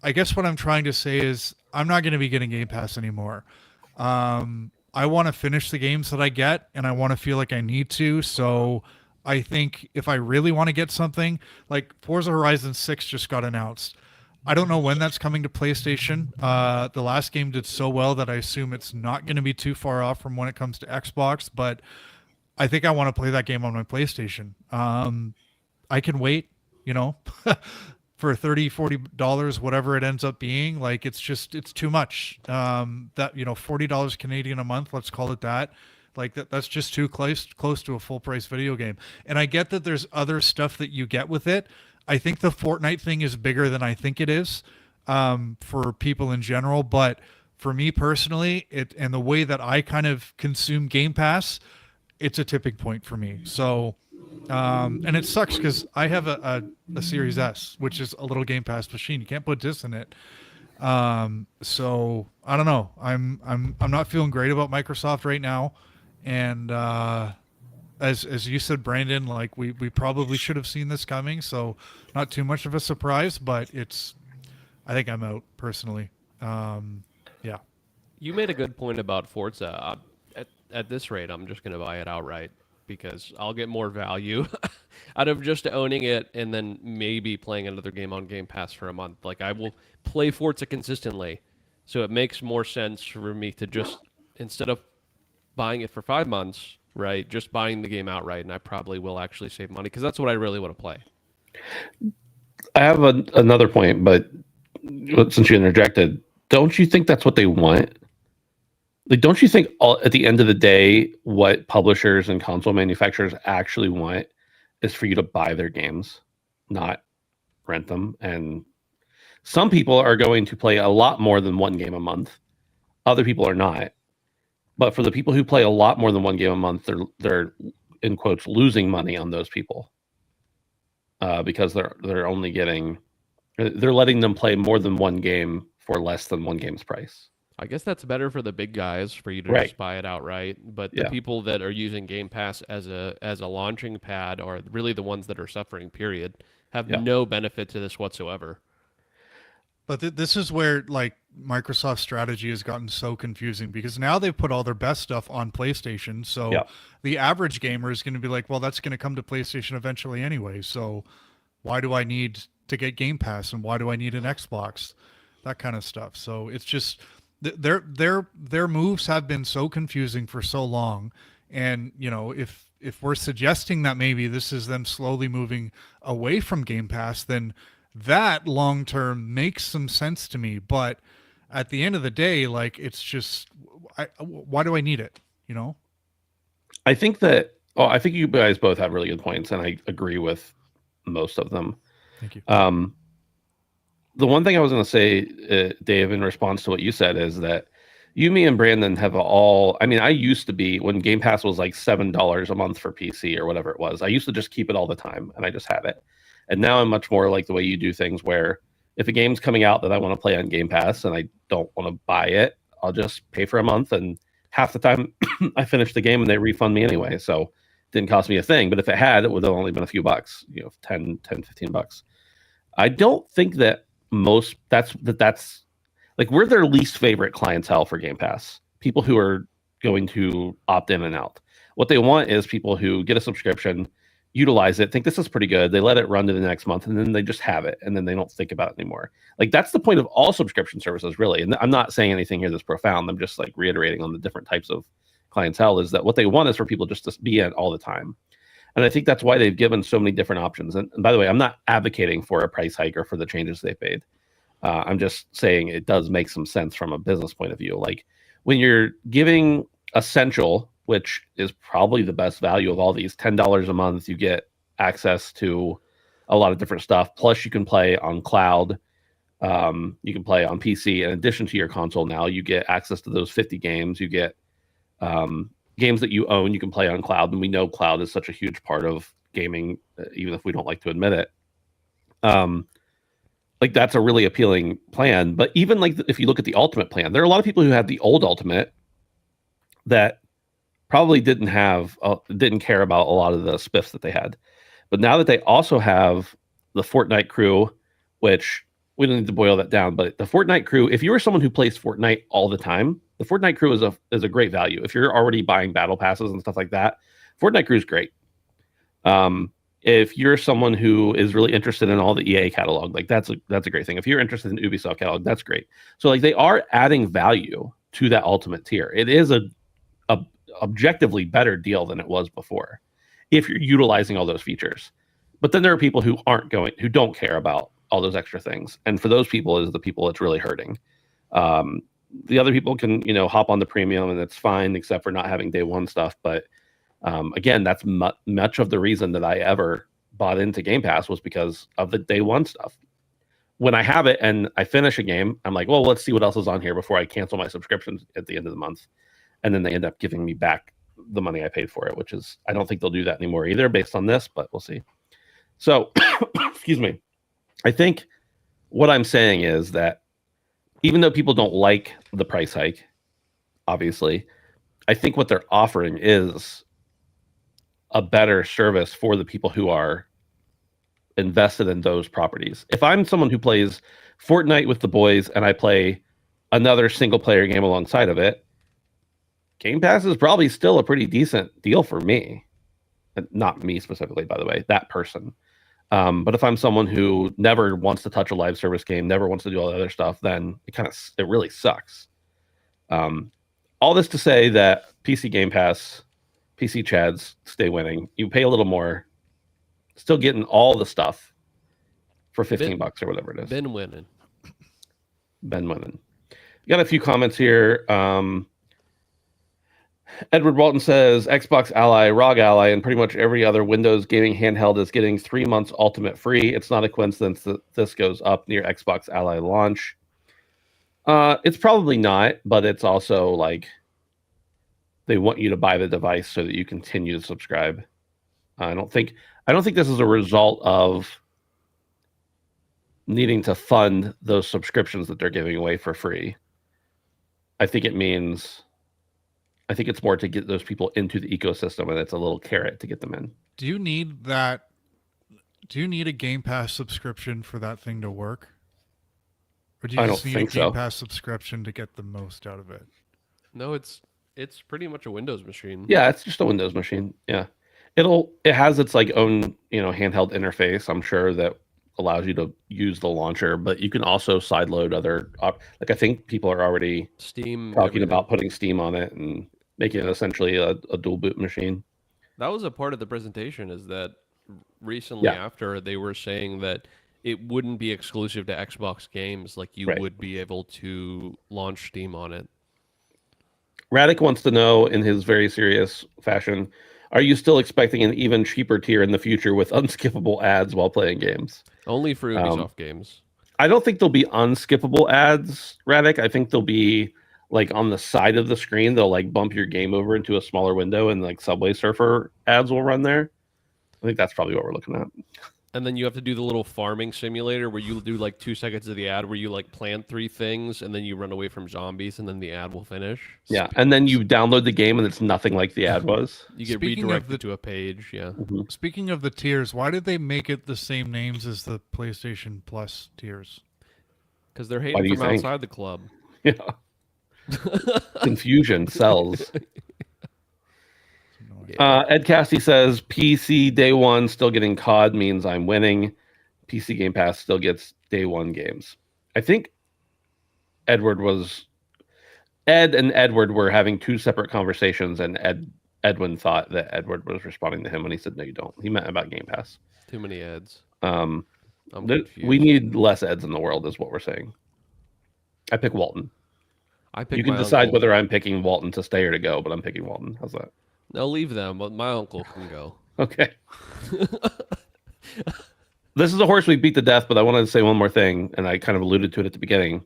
I guess what I'm trying to say is I'm not going to be getting Game Pass anymore. I want to finish the games that I get and I want to feel like I need to. So I think if I really want to get something, like Forza Horizon 6 just got announced. I don't know when that's coming to PlayStation. The last game did so well that I assume it's not going to be too far off from when it comes to Xbox, but I think I want to play that game on my PlayStation. I can wait, for $30-$40, whatever it ends up being. Like, it's too much. That, $40 Canadian a month, let's call it that. Like that's just too close to a full price video game. And I get that there's other stuff that you get with it. I think the Fortnite thing is bigger than I think it is, for people in general. But for me personally, and the way that I kind of consume Game Pass, it's a tipping point for me. So, and it sucks because I have a Series S, which is a little Game Pass machine. You can't put discs in it. So I don't know. I'm not feeling great about Microsoft right now. And as you said, Brandon, like we probably should have seen this coming, so not too much of a surprise, but I think I'm out personally. Yeah. You made a good point about Forza. At this rate, I'm just going to buy it outright because I'll get more value out of just owning it and then maybe playing another game on Game Pass for a month. Like, I will play Forza consistently, so it makes more sense for me to just, instead of buying it for 5 months, right, just buying the game outright, and I probably will actually save money because that's what I really want to play. I have another point, but since you interjected, don't you think that's what they want? Like, don't you think at the end of the day, what publishers and console manufacturers actually want is for you to buy their games, not rent them? And some people are going to play a lot more than one game a month. Other people are not. But for the people who play a lot more than one game a month, they're in quotes losing money on those people, because they're only they're letting them play more than one game for less than one game's price. I guess that's better for the big guys for you to just buy it outright. But the people that are using Game Pass as a launching pad are really the ones that are suffering. Period. Have no benefit to this whatsoever. But this is where like Microsoft's strategy has gotten so confusing, because now they've put all their best stuff on PlayStation. So the average gamer is going to be like, well, that's going to come to PlayStation eventually anyway. So why do I need to get Game Pass, and why do I need an Xbox? That kind of stuff. So it's just their moves have been so confusing for so long. And, if we're suggesting that maybe this is them slowly moving away from Game Pass, then that long term makes some sense to me. But at the end of the day, like, it's just, why do I need it? I think I think you guys both have really good points, and I agree with most of them. Thank you. The one thing I was going to say, Dave, in response to what you said, is that you, me, and Brandon have all. I mean, I used to be, when Game Pass was like $7 a month for PC or whatever it was, I used to just keep it all the time, and I just had it. And now I'm much more like the way you do things, where if a game's coming out that I want to play on Game Pass and I don't want to buy it, I'll just pay for a month, and half the time I finish the game and they refund me anyway. So it didn't cost me a thing. But if it had, it would have only been a few bucks, 10, 15 bucks. I don't think that that's like, we're their least favorite clientele for Game Pass. People who are going to opt in and out. What they want is people who get a subscription, utilize it, think this is pretty good. They let it run to the next month, and then they just have it, and then they don't think about it anymore. Like that's the point of all subscription services, really. And I'm not saying anything here that's profound. I'm just like reiterating on the different types of clientele is that what they want is for people just to be in all the time. And I think that's why they've given so many different options. And by the way, I'm not advocating for a price hike or for the changes they've made. I'm just saying it does make some sense from a business point of view. Like when you're giving Essential, which is probably the best value of all these, $10 a month, you get access to a lot of different stuff. Plus you can play on cloud. You can play on PC. In addition to your console now, you get access to those 50 games. You get games that you own, you can play on cloud. And we know cloud is such a huge part of gaming, even if we don't like to admit it. Like that's a really appealing plan. But even like if you look at the Ultimate plan, there are a lot of people who had the old Ultimate that probably didn't care about a lot of the spiffs that they had. But now that they also have the Fortnite crew, which we don't need to boil that down, but the Fortnite crew, if you are someone who plays Fortnite all the time, the Fortnite crew is a great value. If you're already buying battle passes and stuff like that, Fortnite crew is great. If you're someone who is really interested in all the EA catalog, like that's a great thing. If you're interested in Ubisoft catalog, that's great. So like they are adding value to that Ultimate tier. It is a objectively better deal than it was before if you're utilizing all those features. But then there are people who who don't care about all those extra things. And for those people is the people it's really hurting. The other people can, hop on the premium and it's fine, except for not having day one stuff. But again, that's much of the reason that I ever bought into Game Pass was because of the day one stuff. When I have it and I finish a game, I'm like, well, let's see what else is on here before I cancel my subscription at the end of the month. And then they end up giving me back the money I paid for it, which is, I don't think they'll do that anymore either based on this, but we'll see. So, excuse me. I think what I'm saying is that even though people don't like the price hike, obviously, I think what they're offering is a better service for the people who are invested in those properties. If I'm someone who plays Fortnite with the boys and I play another single player game alongside of it, Game Pass is probably still a pretty decent deal for me. Not me specifically, by the way, that person. But if I'm someone who never wants to touch a live service game, never wants to do all the other stuff, then it really sucks. All this to say that PC Game Pass, PC Chads stay winning. You pay a little more, still getting all the stuff for $15 or whatever it is. Ben winning. You got a few comments here. Edward Walton says Xbox Ally, ROG Ally, and pretty much every other Windows gaming handheld is getting 3 months Ultimate free. It's not a coincidence that this goes up near Xbox Ally launch. It's probably not, but it's also like they want you to buy the device so that you continue to subscribe. I don't think this is a result of needing to fund those subscriptions that they're giving away for free. I think it's more to get those people into the ecosystem, and it's a little carrot to get them in. Do you need that? Do you need a Game Pass subscription for that thing to work? Or do you just need a Game Pass subscription to get the most out of it? No, it's pretty much a Windows machine. Yeah, it's just a Windows machine. Yeah. It has its like own, handheld interface, I'm sure, that allows you to use the launcher, but you can also sideload other like I think people are already talking about putting Steam on it and making it essentially a dual boot machine. That was a part of the presentation, is that recently after they were saying that it wouldn't be exclusive to Xbox games, like you would be able to launch Steam on it. Radic wants to know in his very serious fashion, are you still expecting an even cheaper tier in the future with unskippable ads while playing games? Only for Ubisoft games. I don't think there'll be unskippable ads, Radic. I think they'll be like on the side of the screen. They'll like bump your game over into a smaller window and like Subway Surfer ads will run there. I think that's probably what we're looking at. And then you have to do the little farming simulator where you do like 2 seconds of the ad where you like plant 3 things and then you run away from zombies and then the ad will finish. Yeah, and then you download the game and it's nothing like the ad was. You get redirected to a page, yeah. Mm-hmm. Speaking of the tiers, why did they make it the same names as the PlayStation Plus tiers? Because they're hating from outside the club. Yeah. Confusion sells. Ed Cassie says PC day one still getting COD means I'm winning. PC Game Pass still gets day one games. I think Ed and Edward were having two separate conversations, and Edwin thought that Edward was responding to him when he said, "No, you don't." He meant about Game Pass. Too many Eds. I'm confused. We need less Eds in the world, is what we're saying. I pick Walton. You can decide whether I'm picking Walton to stay or to go, but I'm picking Walton. How's that? No, leave them, but my uncle can go. Okay. This is a horse we beat to death, but I wanted to say one more thing, and I kind of alluded to it at the beginning.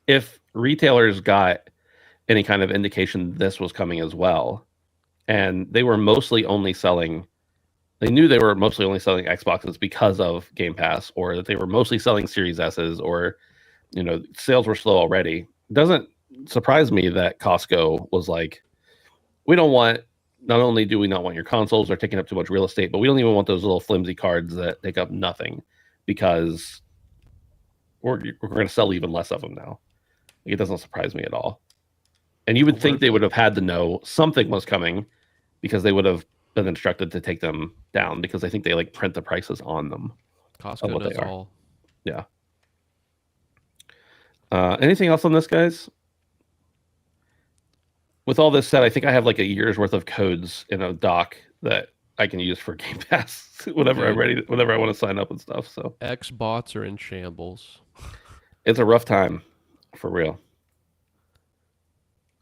If retailers got any kind of indication this was coming as well, and they were mostly only selling, they knew they were mostly only selling Xboxes because of Game Pass, or that they were mostly selling Series S's, or sales were slow already. It doesn't surprise me that Costco was like, not only do we not want your consoles, they're taking up too much real estate, but we don't even want those little flimsy cards that take up nothing, because we're going to sell even less of them now. It doesn't surprise me at all. And you would think they would have had to know something was coming, because they would have been instructed to take them down, because I think they print the prices on them. Costco does all. Yeah. Anything else on this, guys? With all this said, I think I have a year's worth of codes in a doc that I can use for Game Pass whenever I'm ready, whenever I want to sign up and stuff. So Xbots are in shambles. It's a rough time, for real.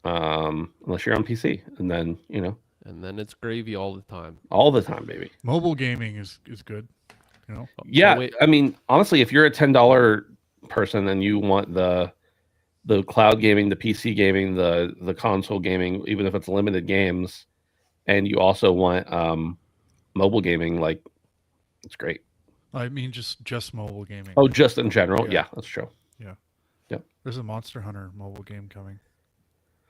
Unless you're on PC, and then and then it's gravy all the time. All the time, baby. Mobile gaming is good. Yeah, I mean, honestly, if you're a $10 person and you want the cloud gaming, the PC gaming, the console gaming, even if it's limited games, and you also want mobile gaming, it's great. I mean, just mobile gaming. Oh, just in general? Yeah, that's true. Yeah. Yep. There's a Monster Hunter mobile game coming.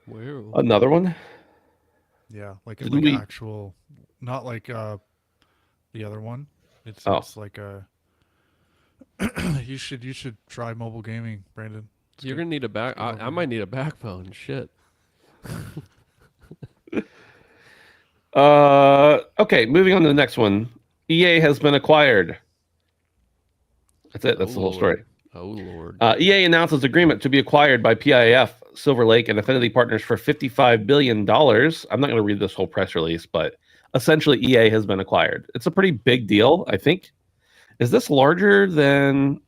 Where? Another one? Yeah, actual, not like the other one. It's like a. You should try mobile gaming, Brandon. You're gonna need a back. I might need a backbone. Shit. Okay, moving on to the next one. EA has been acquired. That's it. That's the whole story. Oh Lord. EA announces agreement to be acquired by PIF, Silver Lake, and Affinity Partners for $55 billion. I'm not going to read this whole press release, but essentially EA has been acquired. It's a pretty big deal, I think. Is this larger than...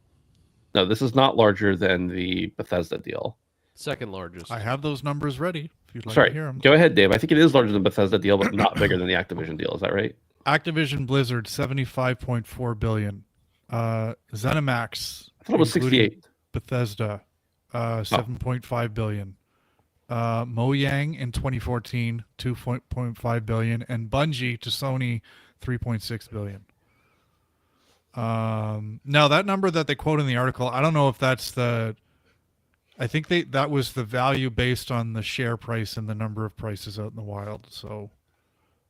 No, this is not larger than the Bethesda deal. Second largest. I have those numbers ready if you'd like to hear them. Go ahead, Dave. I think it is larger than the Bethesda deal, but not bigger than the Activision deal. Is that right? Activision Blizzard, $75.4 billion. ZeniMax, I thought it was 68. Bethesda, $7.5 billion. Mojang in 2014, $2.5 billion, and Bungie to Sony, $3.6 billion. Now that number that they quote in the article, I don't know if that's I think that was the value based on the share price and the number of prices out in the wild. So,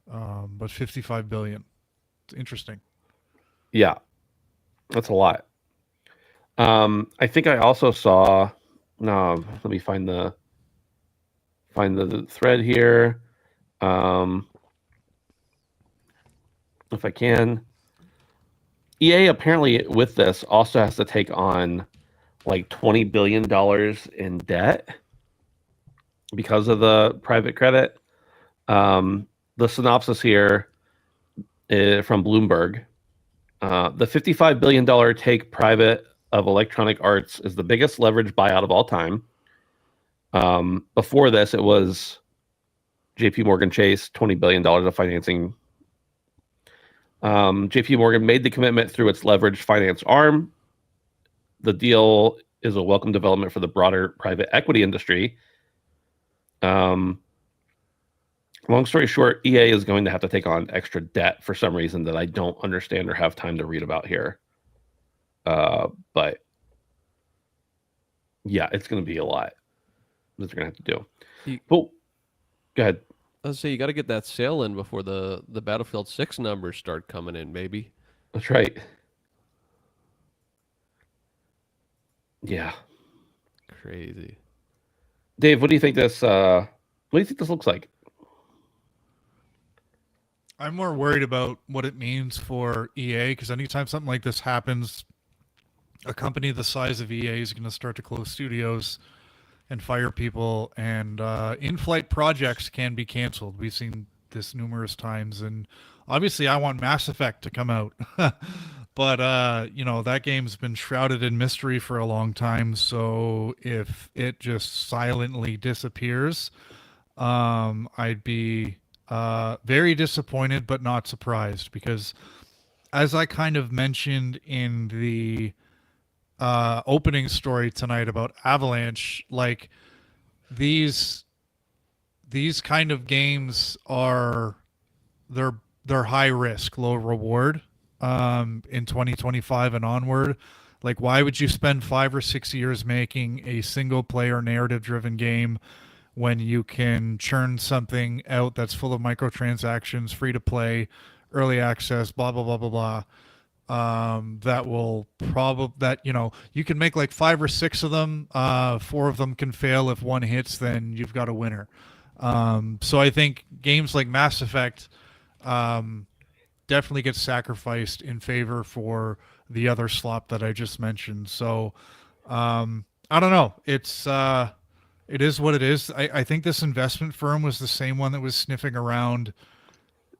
but $55 billion. It's interesting. Yeah, that's a lot. I think I also saw. No, let me find the thread here. If I can. EA apparently with this also has to take on $20 billion in debt because of the private credit. The synopsis here is from Bloomberg. The $55 billion take private of Electronic Arts is the biggest leverage buyout of all time. Before this, it was JP Morgan Chase, $20 billion of financing. JP Morgan made the commitment through its leveraged finance arm. The deal is a welcome development for the broader private equity industry. Long story short, EA is going to have to take on extra debt for some reason that I don't understand or have time to read about here. But yeah, it's going to be a lot that they're going to have to do. Go ahead. I was say you got to get that sale in before the Battlefield 6 numbers start coming in, baby. That's right. Yeah. Crazy. Dave, what do you think this looks like? I'm more worried about what it means for EA, because anytime something like this happens, a company the size of EA is going to start to close studios and fire people, and in-flight projects can be canceled. We've seen this numerous times, and obviously I want Mass Effect to come out. But that game's been shrouded in mystery for a long time, so if it just silently disappears, I'd be very disappointed but not surprised, because as I kind of mentioned in the opening story tonight about Avalanche, like these kind of games are they're high risk, low reward in 2025 and onward. Like, why would you spend 5 or 6 years making a single player narrative driven game when you can churn something out that's full of microtransactions, free to play, early access, blah blah blah blah blah. That will probably that you can make like 5 or 6 of them. 4 of them can fail. If one hits, then you've got a winner. So I think games like Mass Effect definitely get sacrificed in favor for the other slop that I just mentioned. So I don't know. It is what it is. I think this investment firm was the same one that was sniffing around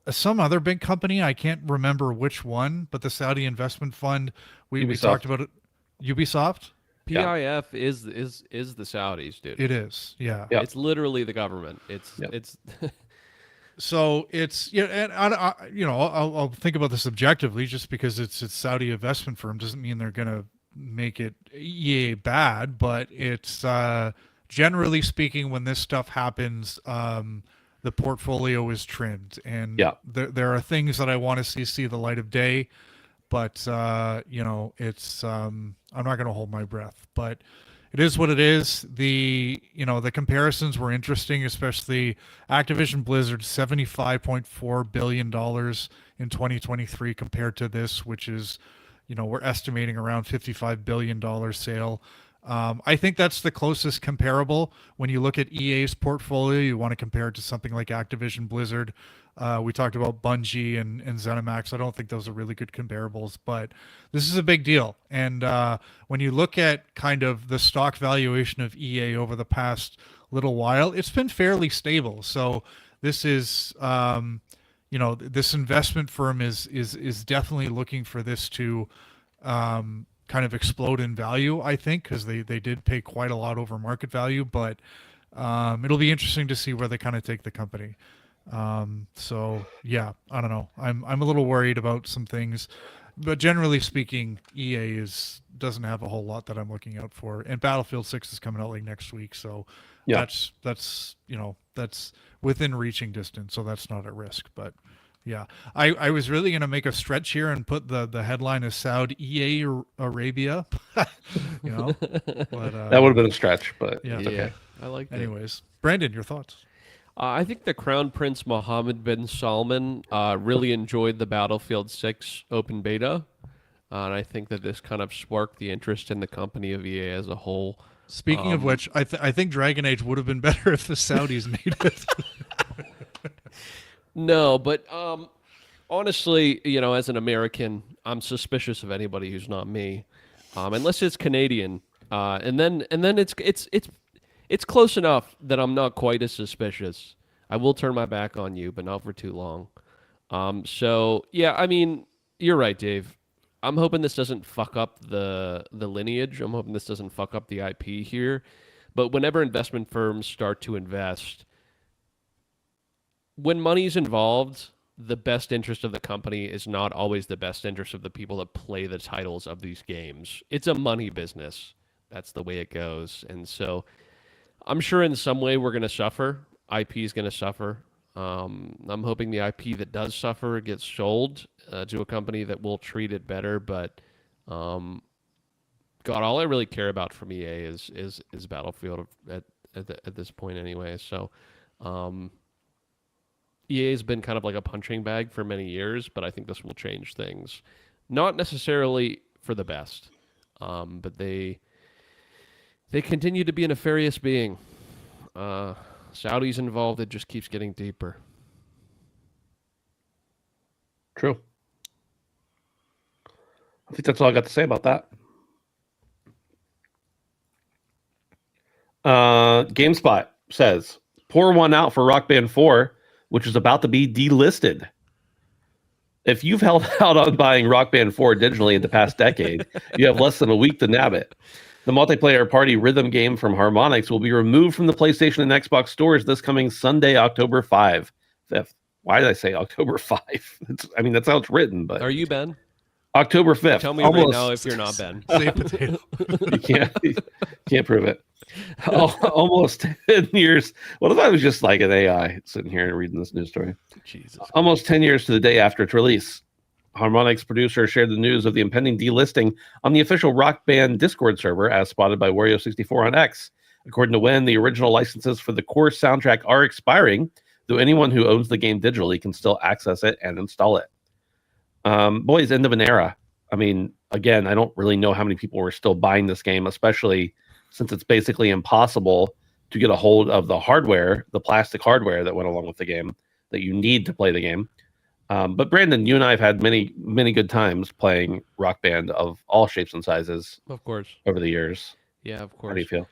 some other big company. I can't remember which one, but the Saudi investment fund. We talked about it. Ubisoft. PIF is the Saudis, dude. It is. Yeah. It's literally the government. It's So it's and I'll think about this objectively. Just because it's Saudi investment firm doesn't mean they're gonna make it EA bad, but it's generally speaking, when this stuff happens, the portfolio is trimmed, and there are things that I want to see the light of day, but it's I'm not going to hold my breath, but it is what it is. The comparisons were interesting, especially Activision Blizzard, $75.4 billion in 2023 compared to this, which is, we're estimating around $55 billion sale. I think that's the closest comparable. When you look at EA's portfolio, you want to compare it to something like Activision Blizzard. We talked about Bungie and ZeniMax. I don't think those are really good comparables, but this is a big deal. And when you look at kind of the stock valuation of EA over the past little while, it's been fairly stable. So this is, this investment firm is definitely looking for this to kind of explode in value, I think, because they did pay quite a lot over market value, but it'll be interesting to see where they kind of take the company. So yeah, I don't know. I'm a little worried about some things, but generally speaking, EA doesn't have a whole lot that I'm looking out for. And Battlefield 6 is coming out like next week, so that's within reaching distance, so that's not at risk. But yeah, I was really going to make a stretch here and put the headline as Saudi EA Arabia, but, that would have been a stretch, but yeah, okay. I like that. Anyways, Brandon, your thoughts? I think the Crown Prince Mohammed bin Salman really enjoyed the Battlefield 6 open beta, and I think that this kind of sparked the interest in the company of EA as a whole. Speaking of which, I think Dragon Age would have been better if the Saudis made it. No, but honestly, as an American, I'm suspicious of anybody who's not me, unless it's Canadian, and then it's close enough that I'm not quite as suspicious. I will turn my back on you, but not for too long. So yeah, I mean, you're right, Dave. I'm hoping this doesn't fuck up the lineage. I'm hoping this doesn't fuck up the IP here. But whenever investment firms start to invest, when money's involved, the best interest of the company is not always the best interest of the people that play the titles of these games. It's a money business. That's the way it goes. And so I'm sure in some way we're going to suffer. IP is going to suffer. I'm hoping the IP that does suffer gets sold to a company that will treat it better. But God, all I really care about from EA is Battlefield at this point anyway. So EA has been kind of like a punching bag for many years, but I think this will change things. Not necessarily for the best, but they continue to be a nefarious being. Saudis involved, it just keeps getting deeper. True. I think that's all I got to say about that. GameSpot says, pour one out for Rock Band 4, which is about to be delisted. If you've held out on buying Rock Band 4 digitally in the past decade, you have less than a week to nab it. The multiplayer party rhythm game from Harmonix will be removed from the PlayStation and Xbox stores this coming Sunday, October 5th. Why did I say October 5? I mean, that's how it's written. But are you Ben? October 5th. Tell me right now if you're not Ben. Say potato. You can't prove it. Almost 10 years. What if I was just like an AI sitting here and reading this news story? Jesus. Almost 10 years to the day after its release. Harmonix producer shared the news of the impending delisting on the official Rock Band Discord server, as spotted by Wario64 on X. According to Wen, the original licenses for the core soundtrack are expiring, though anyone who owns the game digitally can still access it and install it. Boys, end of an era. I mean, again, I don't really know how many people were still buying this game, especially since it's basically impossible to get a hold of the hardware, the plastic hardware that went along with the game that you need to play the game. But Brandon, you and I have had many, many good times playing Rock Band of all shapes and sizes. Of course. Over the years. Yeah, of course. How do you feel?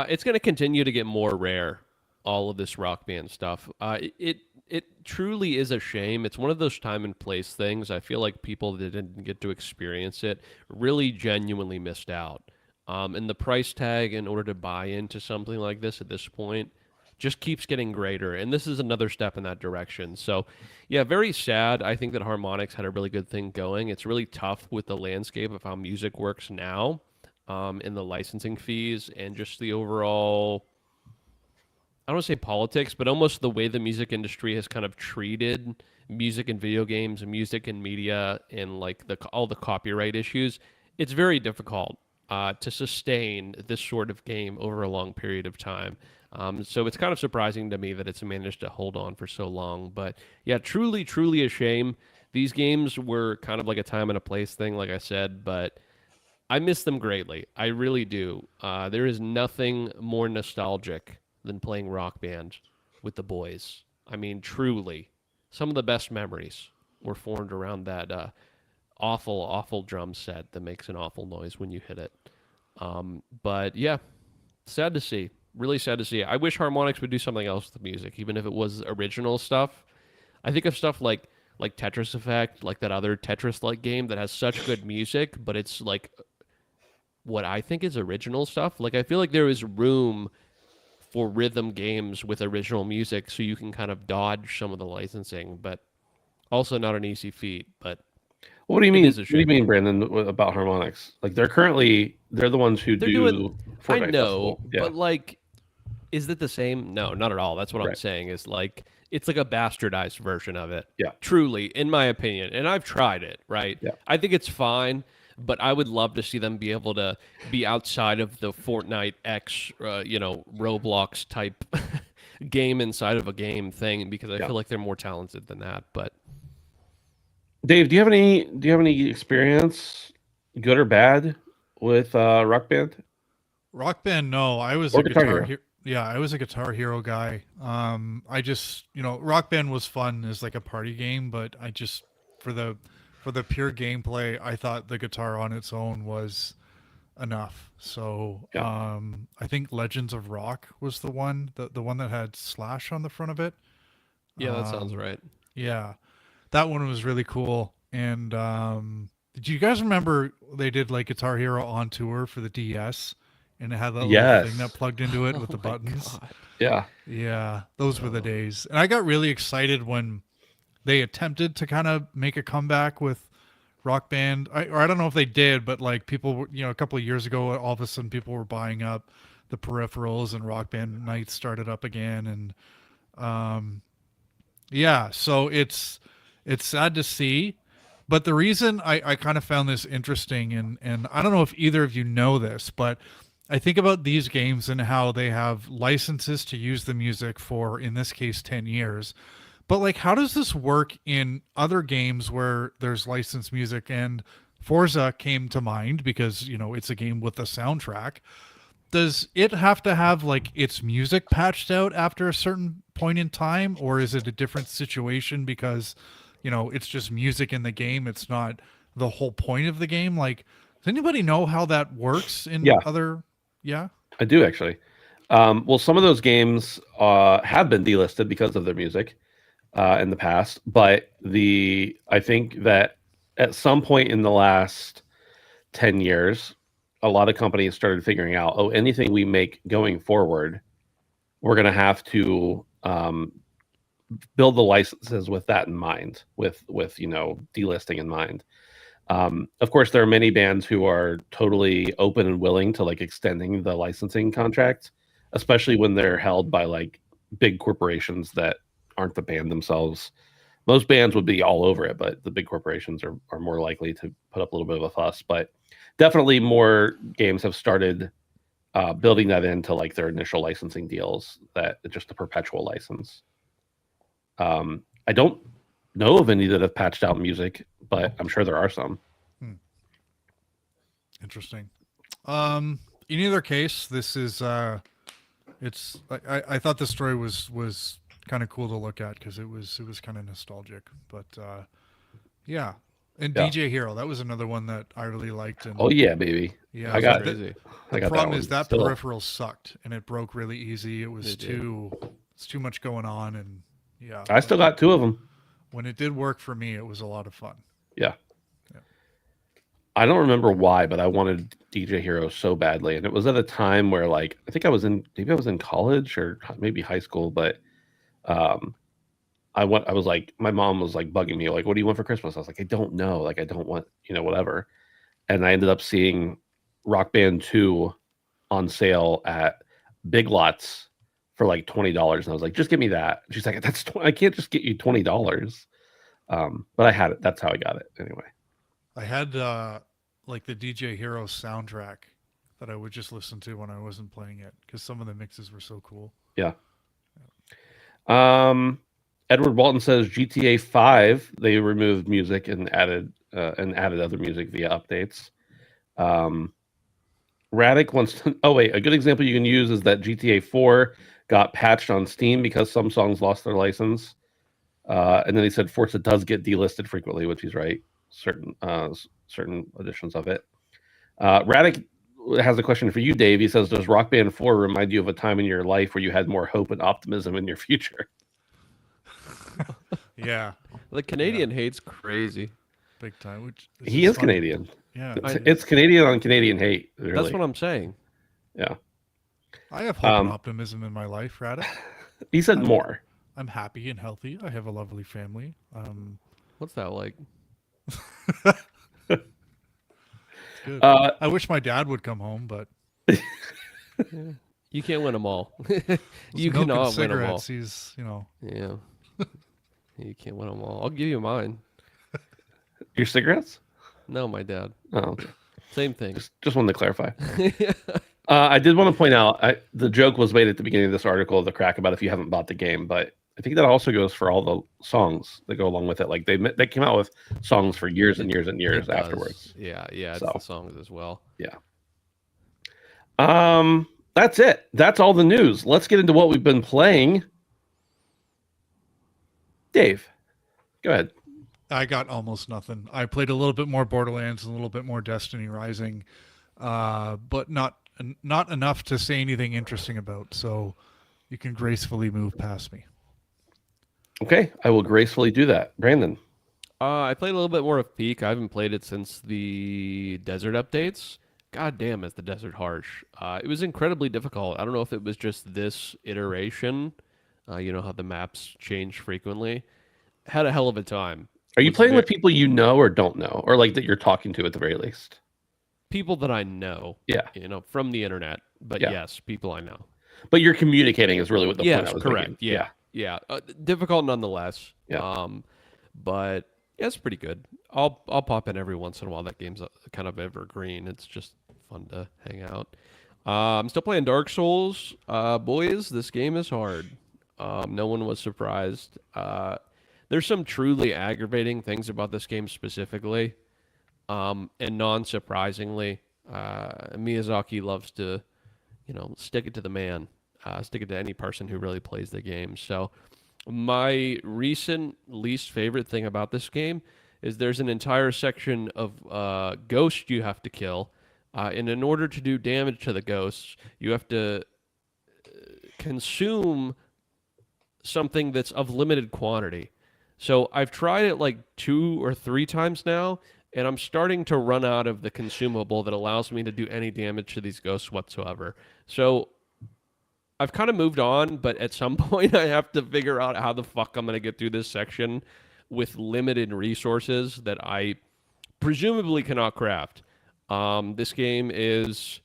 It's going to continue to get more rare, all of this Rock Band stuff. It truly is a shame. It's one of those time and place things. I feel like people that didn't get to experience it really genuinely missed out. And the price tag in order to buy into something like this at this point just keeps getting greater, and this is another step in that direction. So, yeah, very sad. I think that Harmonix had a really good thing going. It's really tough with the landscape of how music works now, and the licensing fees, and just the overall, I don't want to say politics, but almost the way the music industry has kind of treated music and video games and music and media and like all the copyright issues. It's very difficult to sustain this sort of game over a long period of time. So it's kind of surprising to me that it's managed to hold on for so long. But yeah, truly, truly a shame. These games were kind of like a time and a place thing, like I said, but I miss them greatly. I really do. There is nothing more nostalgic than playing Rock Band with the boys. I mean, truly, some of the best memories were formed around that awful, awful drum set that makes an awful noise when you hit it. But yeah, sad to see. Really sad to see. I wish Harmonix would do something else with the music, even if it was original stuff. I think of stuff like Tetris Effect, like that other Tetris-like game that has such good music, but it's like what I think is original stuff. Like, I feel like there is room for rhythm games with original music so you can kind of dodge some of the licensing, but also not an easy feat. But what do you mean? What do you mean, Brandon, about Harmonix? Like, they're the ones who do Fortnite I know, Festival. Yeah. but like, is it the same? No, not at all. That's what I'm saying. Is like, it's like a bastardized version of it. Yeah. Truly, in my opinion, and I've tried it. Right. Yeah. I think it's fine, but I would love to see them be able to be outside of the Fortnite X, Roblox type game inside of a game thing, because I feel like they're more talented than that. But Dave, do you have any experience, good or bad, with Rock Band? Rock Band, no. I was a Guitar Hero. Yeah, I was a Guitar Hero guy. I just, Rock Band was fun as like a party game, but I just, for the pure gameplay, I thought the guitar on its own was enough. So I think Legends of Rock was the one that had Slash on the front of it. Yeah, that sounds right. Yeah, that one was really cool. And did you guys remember they did like Guitar Hero on tour for the DS? And it had that little thing that plugged into it with the buttons. God. Yeah, those were the days. And I got really excited when they attempted to kind of make a comeback with Rock Band. I don't know if they did, but like people were, a couple of years ago, all of a sudden people were buying up the peripherals and Rock Band nights started up again. And so it's sad to see. But the reason I kind of found this interesting, and I don't know if either of you know this, but I think about these games and how they have licenses to use the music for, in this case, 10 years. But like, how does this work in other games where there's licensed music? And Forza came to mind because, it's a game with a soundtrack. Does it have to have like its music patched out after a certain point in time? Or is it a different situation because it's just music in the game. It's not the whole point of the game. Like, does anybody know how that works in Yeah. other? Yeah. I do actually. Well, some of those games have been delisted because of their music in the past, but I think that at some point in the last 10 years, a lot of companies started figuring out, oh, anything we make going forward, we're going to have to build the licenses with that in mind, with delisting in mind. Of course, there are many bands who are totally open and willing to like extending the licensing contract, especially when they're held by like big corporations that aren't the band themselves. Most bands would be all over it, but the big corporations are more likely to put up a little bit of a fuss. But definitely more games have started building that into like their initial licensing deals, that it's just a perpetual license. I don't know of any that have patched out music, but I'm sure there are some. Interesting. In either case, this is it's I thought the story was kind of cool to look at because it was kind of nostalgic. But yeah. And Yeah. DJ Hero, that was another one that I really liked. And Oh yeah, baby. yeah, I got crazy. The I got problem that is one that still. peripheral sucked and it broke really easy. It was It did. it's too much going on, and yeah. I still got 2 of them. When it did work for me, it was a lot of fun. Yeah. Yeah. I don't remember why, but I wanted DJ Hero so badly, and it was at a time where like I think I was in college or maybe high school, but I was like, my mom was like bugging me, like, what do you want for Christmas? I was like, I don't know. Like, I don't want, whatever. And I ended up seeing Rock Band 2 on sale at Big Lots for like $20. And I was like, just give me that. She's like, I can't just get you $20. But I had it. That's how I got it anyway. I had like the DJ Hero soundtrack that I would just listen to when I wasn't playing it because some of the mixes were so cool. Yeah. Edward Walton says GTA 5 they removed music and added other music via updates. Radic wants to. Oh wait, a good example you can use is that GTA 4 got patched on Steam because some songs lost their license. And then he said Forza does get delisted frequently, which he's right. Certain editions of it. Radic has a question for you, Dave. He says, "Does Rock Band 4 remind you of a time in your life where you had more hope and optimism in your future?" Yeah, The Canadian hate's crazy. big time. Which He is fun. Canadian. Yeah, It's Canadian on Canadian hate. Really. That's what I'm saying. Yeah. I have hope and optimism in my life, Radic. He said more. I'm happy and healthy. I have a lovely family. What's that like? Good. I wish my dad would come home, but You can't win them all. You milk and cannot win them all. cigarettes. He's Yeah. You can't win them all. I'll give you mine. Your cigarettes? No, my dad. Oh, okay. Same thing. Just wanted to clarify. I did want to point out the joke was made at the beginning of this article, the crack about if you haven't bought the game, but I think that also goes for all the songs that go along with it. Like they came out with songs for years and years and years It does. afterwards. Yeah, it's So. the songs as well. Yeah. That's it. That's all the news. Let's get into what we've been playing. Dave, go ahead. I got almost nothing. I played a little bit more Borderlands and a little bit more Destiny Rising, but not enough to say anything interesting about. So you can gracefully move past me. Okay, I will gracefully do that. Brandon. I played a little bit more of Peak. I haven't played it since the desert updates. God damn, is the desert harsh. It was incredibly difficult. I don't know if it was just this iteration. You know how the maps change frequently. Had a hell of a time. Are you Was playing ve- with people you know or don't know, or like that you're talking to at the very least? People that I know. Yeah. From the internet. But Yeah. yes, people I know. But you're communicating is really what the point Yes, I was correct. making. Yeah. Difficult nonetheless. Yeah. But yeah, it's pretty good. I'll pop in every once in a while. That game's kind of evergreen. It's just fun to hang out. I'm still playing Dark Souls. Boys, this game is hard. No one was surprised. There's some truly aggravating things about this game specifically. And non-surprisingly, Miyazaki loves to, stick it to the man. Stick it to any person who really plays the game. So My recent least favorite thing about this game is there's an entire section of ghosts you have to kill. And in order to do damage to the ghosts, you have to consume something that's of limited quantity. So I've tried it like 2 or 3 times now, and I'm starting to run out of the consumable that allows me to do any damage to these ghosts whatsoever. So I've kind of moved on, but at some point I have to figure out how the fuck I'm going to get through this section with limited resources that I presumably cannot craft. This game is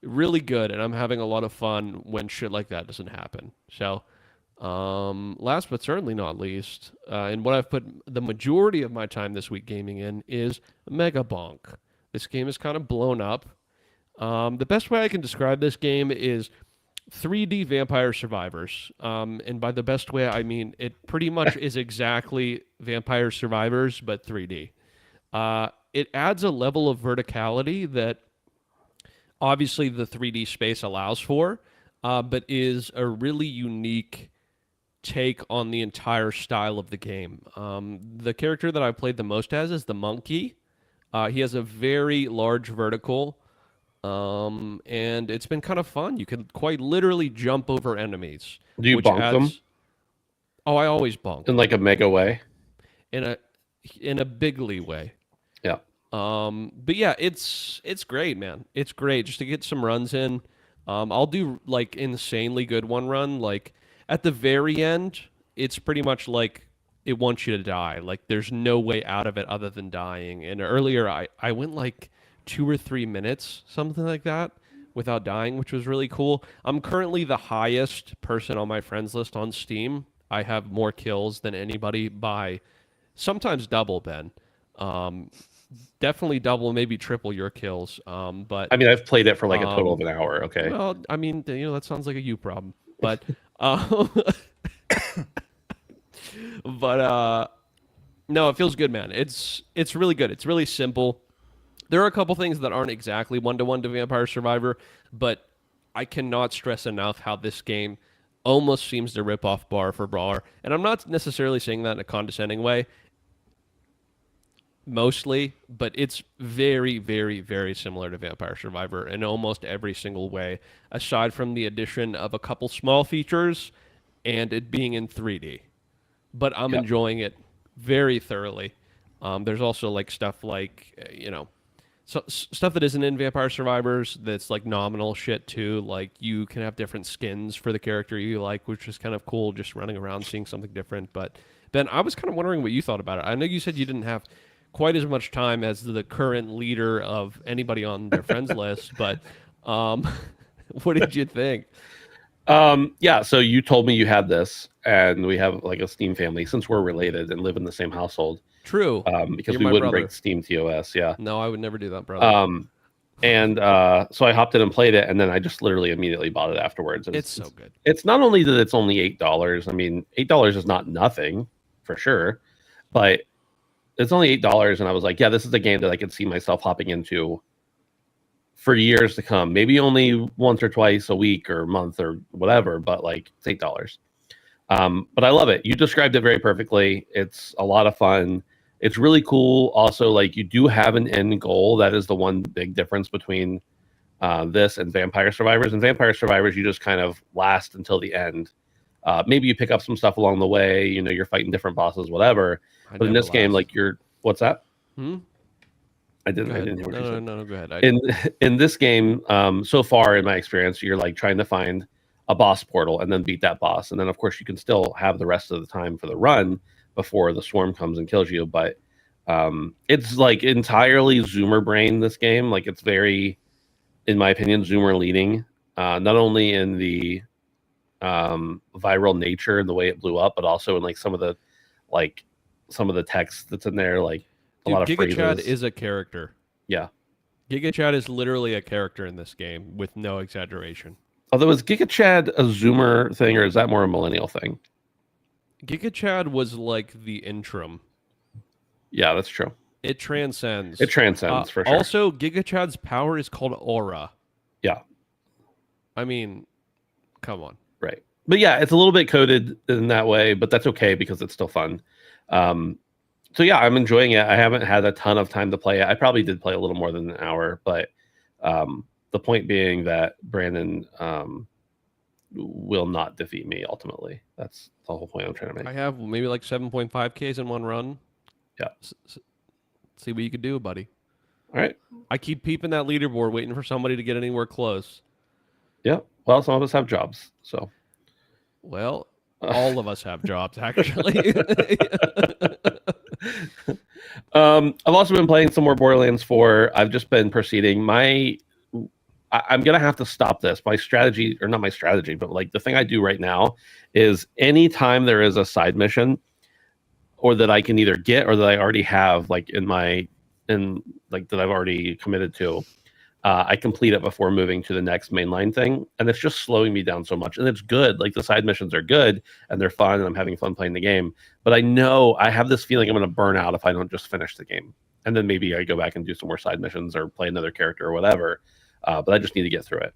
really good, and I'm having a lot of fun when shit like that doesn't happen. So, last but certainly not least, and what I've put the majority of my time this week gaming in is Mega Bonk. This game is kind of blown up. The best way I can describe this game is 3D Vampire Survivors. And by the best way, I mean it pretty much is exactly Vampire Survivors, but 3D. It adds a level of verticality that obviously the 3D space allows for, but is a really unique take on the entire style of the game. The character that I played the most as is the monkey. He has a very large vertical, and it's been kind of fun. You can quite literally jump over enemies. Do you bonk them? Oh, I always bonk. In like a mega way? In a bigly way. Yeah. But yeah, it's great, man. It's great just to get some runs in. I'll do like insanely good one run. Like at the very end, it's pretty much like it wants you to die. Like there's no way out of it other than dying. And earlier I went like 2 or 3 minutes, something like that, without dying, which was really cool. I'm currently the highest person on my friends list on Steam. I have more kills than anybody by sometimes double, Ben. Definitely double, maybe triple your kills. But I mean, I've played it for like a total of an hour. Okay. Well, I mean, that sounds like a you problem. But, no, it feels good, man. It's really good. It's really simple. There are a couple things that aren't exactly one-to-one to Vampire Survivor, but I cannot stress enough how this game almost seems to rip off bar for bar. And I'm not necessarily saying that in a condescending way, mostly, but it's very, very, very similar to Vampire Survivor in almost every single way, aside from the addition of a couple small features and it being in 3D. But I'm enjoying it very thoroughly. There's also like stuff like, stuff that isn't in Vampire Survivors that's like nominal shit too. Like you can have different skins for the character you like, which is kind of cool, just running around seeing something different. But Ben, I was kind of wondering what you thought about it. I know you said you didn't have quite as much time as the current leader of anybody on their friends list, but what did you think? Yeah, so you told me you had this, and we have like a Steam family since we're related and live in the same household. True. Because You're we my wouldn't brother. break Steam TOS, yeah. No, I would never do that, brother. And so I hopped in and played it, and then I just literally immediately bought it afterwards. And it's so good. It's not only that it's only $8. I mean, $8 is not nothing for sure, but it's only $8, and I was like, yeah, this is a game that I could see myself hopping into for years to come. Maybe only once or twice a week or month or whatever, but like it's $8. But I love it. You described it very perfectly. It's a lot of fun. It's really cool. Also, like you do have an end goal. That is the one big difference between this and Vampire Survivors. In Vampire Survivors, you just kind of last until the end. Maybe you pick up some stuff along the way. You're fighting different bosses, whatever. But in this game, like what's that? I didn't hear what you said. No, go ahead. In this game, so far in my experience, you're like trying to find a boss portal and then beat that boss, and then of course you can still have the rest of the time for the run before the swarm comes and kills you. But it's like entirely Zoomer brain. This game, like it's very, in my opinion, Zoomer leading. Not only in the viral nature and the way it blew up, but also in like some of the text that's in there, like a lot of Giga phrases. Chad is a character. Yeah, Giga Chad is literally a character in this game with no exaggeration. Although, is Giga Chad a Zoomer thing, or is that more a millennial thing? Giga Chad was like the interim. Yeah, that's true. It transcends. It transcends for sure. Also, Giga Chad's power is called Aura. Yeah. I mean, come on. Right. but yeah, it's a little bit coded in that way, but that's okay because it's still fun. So yeah, I'm enjoying it. I haven't had a ton of time to play it. I probably did play a little more than an hour, but the point being that Brandon will not defeat me ultimately. That's the whole point I'm trying to make. I have maybe like 7.5Ks in one run. Yeah. See what you could do, buddy. All right. I keep peeping that leaderboard, waiting for somebody to get anywhere close. Yeah. Well, some of us have jobs, so. Well, all of us have jobs, actually. I've also been playing some more Borderlands 4. I've just been proceeding. I'm gonna have to stop this. My strategy, or not my strategy, but like the thing I do right now is anytime there is a side mission, or that I can either get or that I already have, like that I've already committed to, I complete it before moving to the next mainline thing, and it's just slowing me down so much. And it's good. Like the side missions are good and they're fun, and I'm having fun playing the game. But I know I have this feeling I'm going to burn out if I don't just finish the game, and then maybe I go back and do some more side missions or play another character or whatever. But I just need to get through it.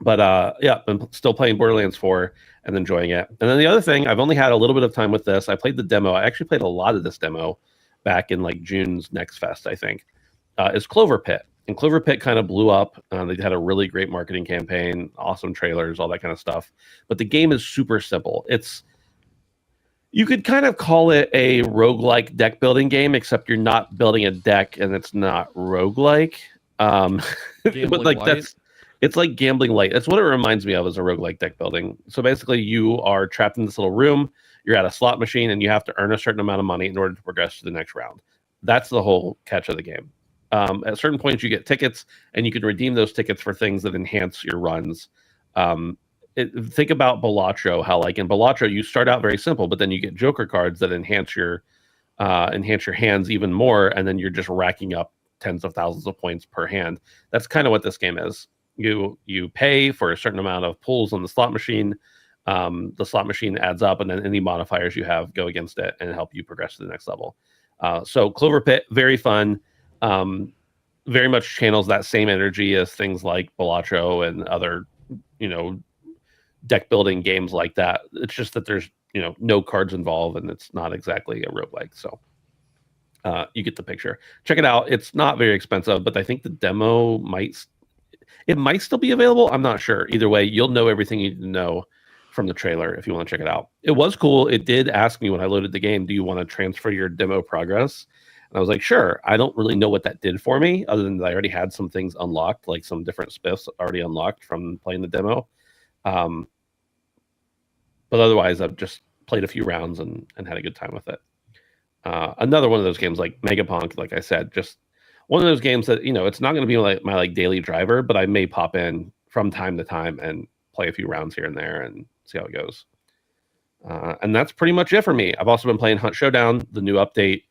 But yeah, I'm still playing Borderlands 4 and enjoying it. And then the other thing, I've only had a little bit of time with this. I played the demo. I actually played a lot of this demo back in like June's Next Fest, I think, is Clover Pit. And Clover Pit kind of blew up. They had a really great marketing campaign, awesome trailers, all that kind of stuff. But the game is super simple. You could kind of call it a roguelike deck building game, except you're not building a deck and it's not roguelike. But like it's like gambling light. That's what it reminds me of as a roguelike deck building. So basically you are trapped in this little room, you're at a slot machine, and you have to earn a certain amount of money in order to progress to the next round. That's the whole catch of the game. At certain points you get tickets, and you can redeem those tickets for things that enhance your runs. Think about Balatro, how like in Balatro you start out very simple, but then you get Joker cards that enhance your hands even more, and then you're just racking up tens of thousands of points per hand. That's kind of what this game is. You pay for a certain amount of pulls on the slot machine. The slot machine adds up, and then any modifiers you have go against it and help you progress to the next level. So Clover Pit, very fun. Very much channels that same energy as things like Balatro and other, deck building games like that. It's just that there's, no cards involved, and it's not exactly a roguelike. So you get the picture. Check it out. It's not very expensive, but I think the demo might still be available. I'm not sure. Either way, you'll know everything you need to know from the trailer if you want to check it out. It was cool. It did ask me when I loaded the game, do you want to transfer your demo progress? And I was like, sure. I don't really know what that did for me, other than that I already had some things unlocked, like some different spiffs already unlocked from playing the demo. But otherwise, I've just played a few rounds and had a good time with it. Another one of those games like Megapunk, like I said, just one of those games that, it's not going to be like my daily driver, but I may pop in from time to time and play a few rounds here and there and see how it goes. And that's pretty much it for me. I've also been playing Hunt Showdown, the new update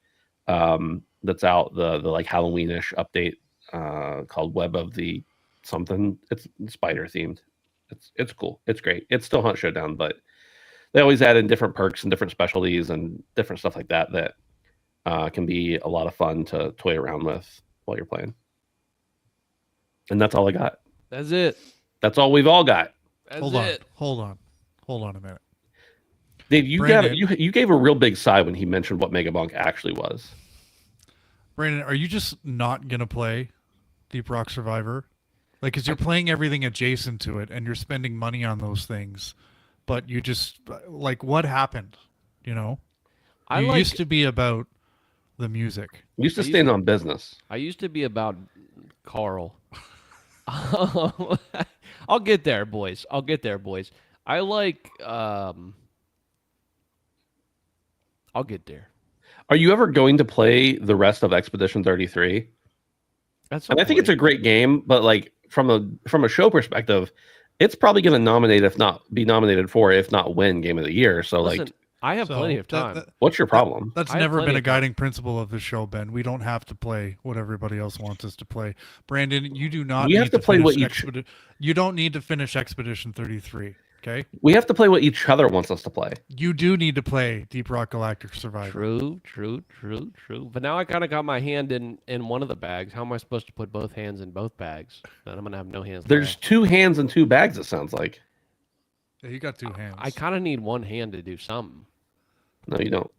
that's out, the like Halloweenish update called Web of the something. It's spider themed. It's cool. It's great. It's still Hunt Showdown, but they always add in different perks and different specialties and different stuff like that can be a lot of fun to toy around with while you're playing. And that's all I got. That's it. That's all we've all got. Hold on a minute. Dave, you gave a real big sigh when he mentioned what Megabonk actually was. Brandon, are you just not gonna play Deep Rock Survivor? Like, because you're playing everything adjacent to it, and you're spending money on those things, but you just like, what happened? You used to be about the music. You used to stand on business. I used to be about Carl. I'll get there, boys. I like. I'll get there. Are you ever going to play the rest of Expedition 33? I think it's a great game, but like from a show perspective, it's probably going to be nominated for, if not win, Game of the Year. So listen, I have plenty of time. What's your problem? That's never been a guiding principle of the show, Ben. We don't have to play what everybody else wants us to play. Brandon, you do not. We have to play what you don't need to finish Expedition 33. Okay. We have to play what each other wants us to play. You do need to play Deep Rock Galactic Survivor. True. But now I kind of got my hand in one of the bags. How am I supposed to put both hands in both bags? Then I'm gonna have no hands. There's 2 hands and 2 bags. It sounds like. Yeah, you got two hands. I kind of need one hand to do something. No, you don't.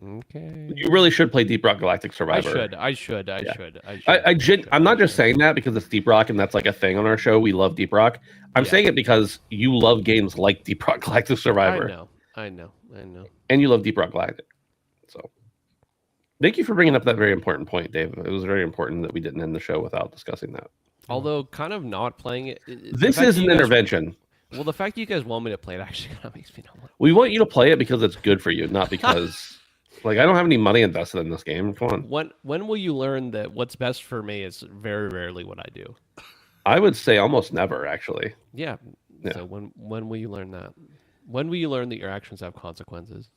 Okay. You really should play Deep Rock Galactic Survivor. I should. I'm not just saying that because it's Deep Rock and that's like a thing on our show. We love Deep Rock. I'm saying it because you love games like Deep Rock Galactic Survivor. I know. And you love Deep Rock Galactic. So thank you for bringing up that very important point, Dave. It was very important that we didn't end the show without discussing that. Although kind of not playing it. This is an intervention. Well, the fact that you guys want me to play it actually kind of makes me not want. We want you to play it because it's good for you, not because... Like, I don't have any money invested in this game. Come on. When will you learn that what's best for me is very rarely what I do? I would say almost never, actually. Yeah. So when will you learn that? When will you learn that your actions have consequences?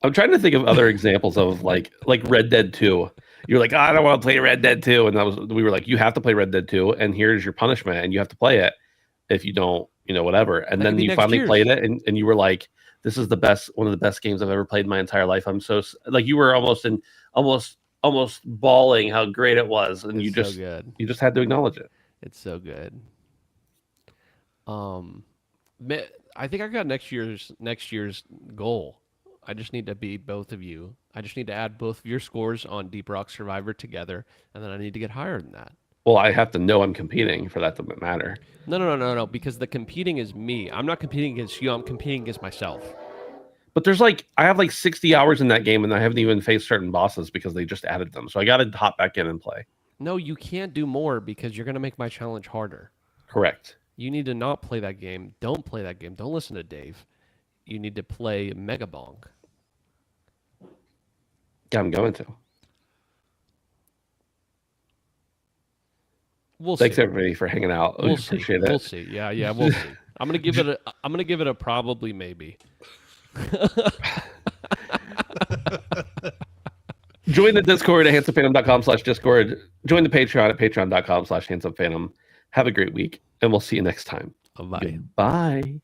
I'm trying to think of other examples of like Red Dead 2. You're like, I don't want to play Red Dead 2. And we were like, you have to play Red Dead 2, and here's your punishment, and you have to play it if you don't, whatever. And then you finally played it, and you were like, this is one of the best games I've ever played in my entire life. I'm so like you were almost bawling how great it was, and you just had to acknowledge it. It's so good. I think I got next year's goal. I just need to beat both of you. I just need to add both of your scores on Deep Rock Survivor together, and then I need to get higher than that. Well, I have to know I'm competing for that to matter. No, because the competing is me. I'm not competing against you. I'm competing against myself. But there's I have 60 hours in that game, and I haven't even faced certain bosses because they just added them. So I got to hop back in and play. No, you can't do more because you're going to make my challenge harder. Correct. You need to not play that game. Don't play that game. Don't listen to Dave. You need to play Mega Bonk. Yeah, I'm going to. Thanks everybody for hanging out. We appreciate it. We'll see. Yeah, we'll see. I'm gonna give it a probably maybe. Join the Discord at handsomephantom.com/discord. Join the Patreon at patreon.com/handsomephantom. Have a great week, and we'll see you next time. Bye. Bye.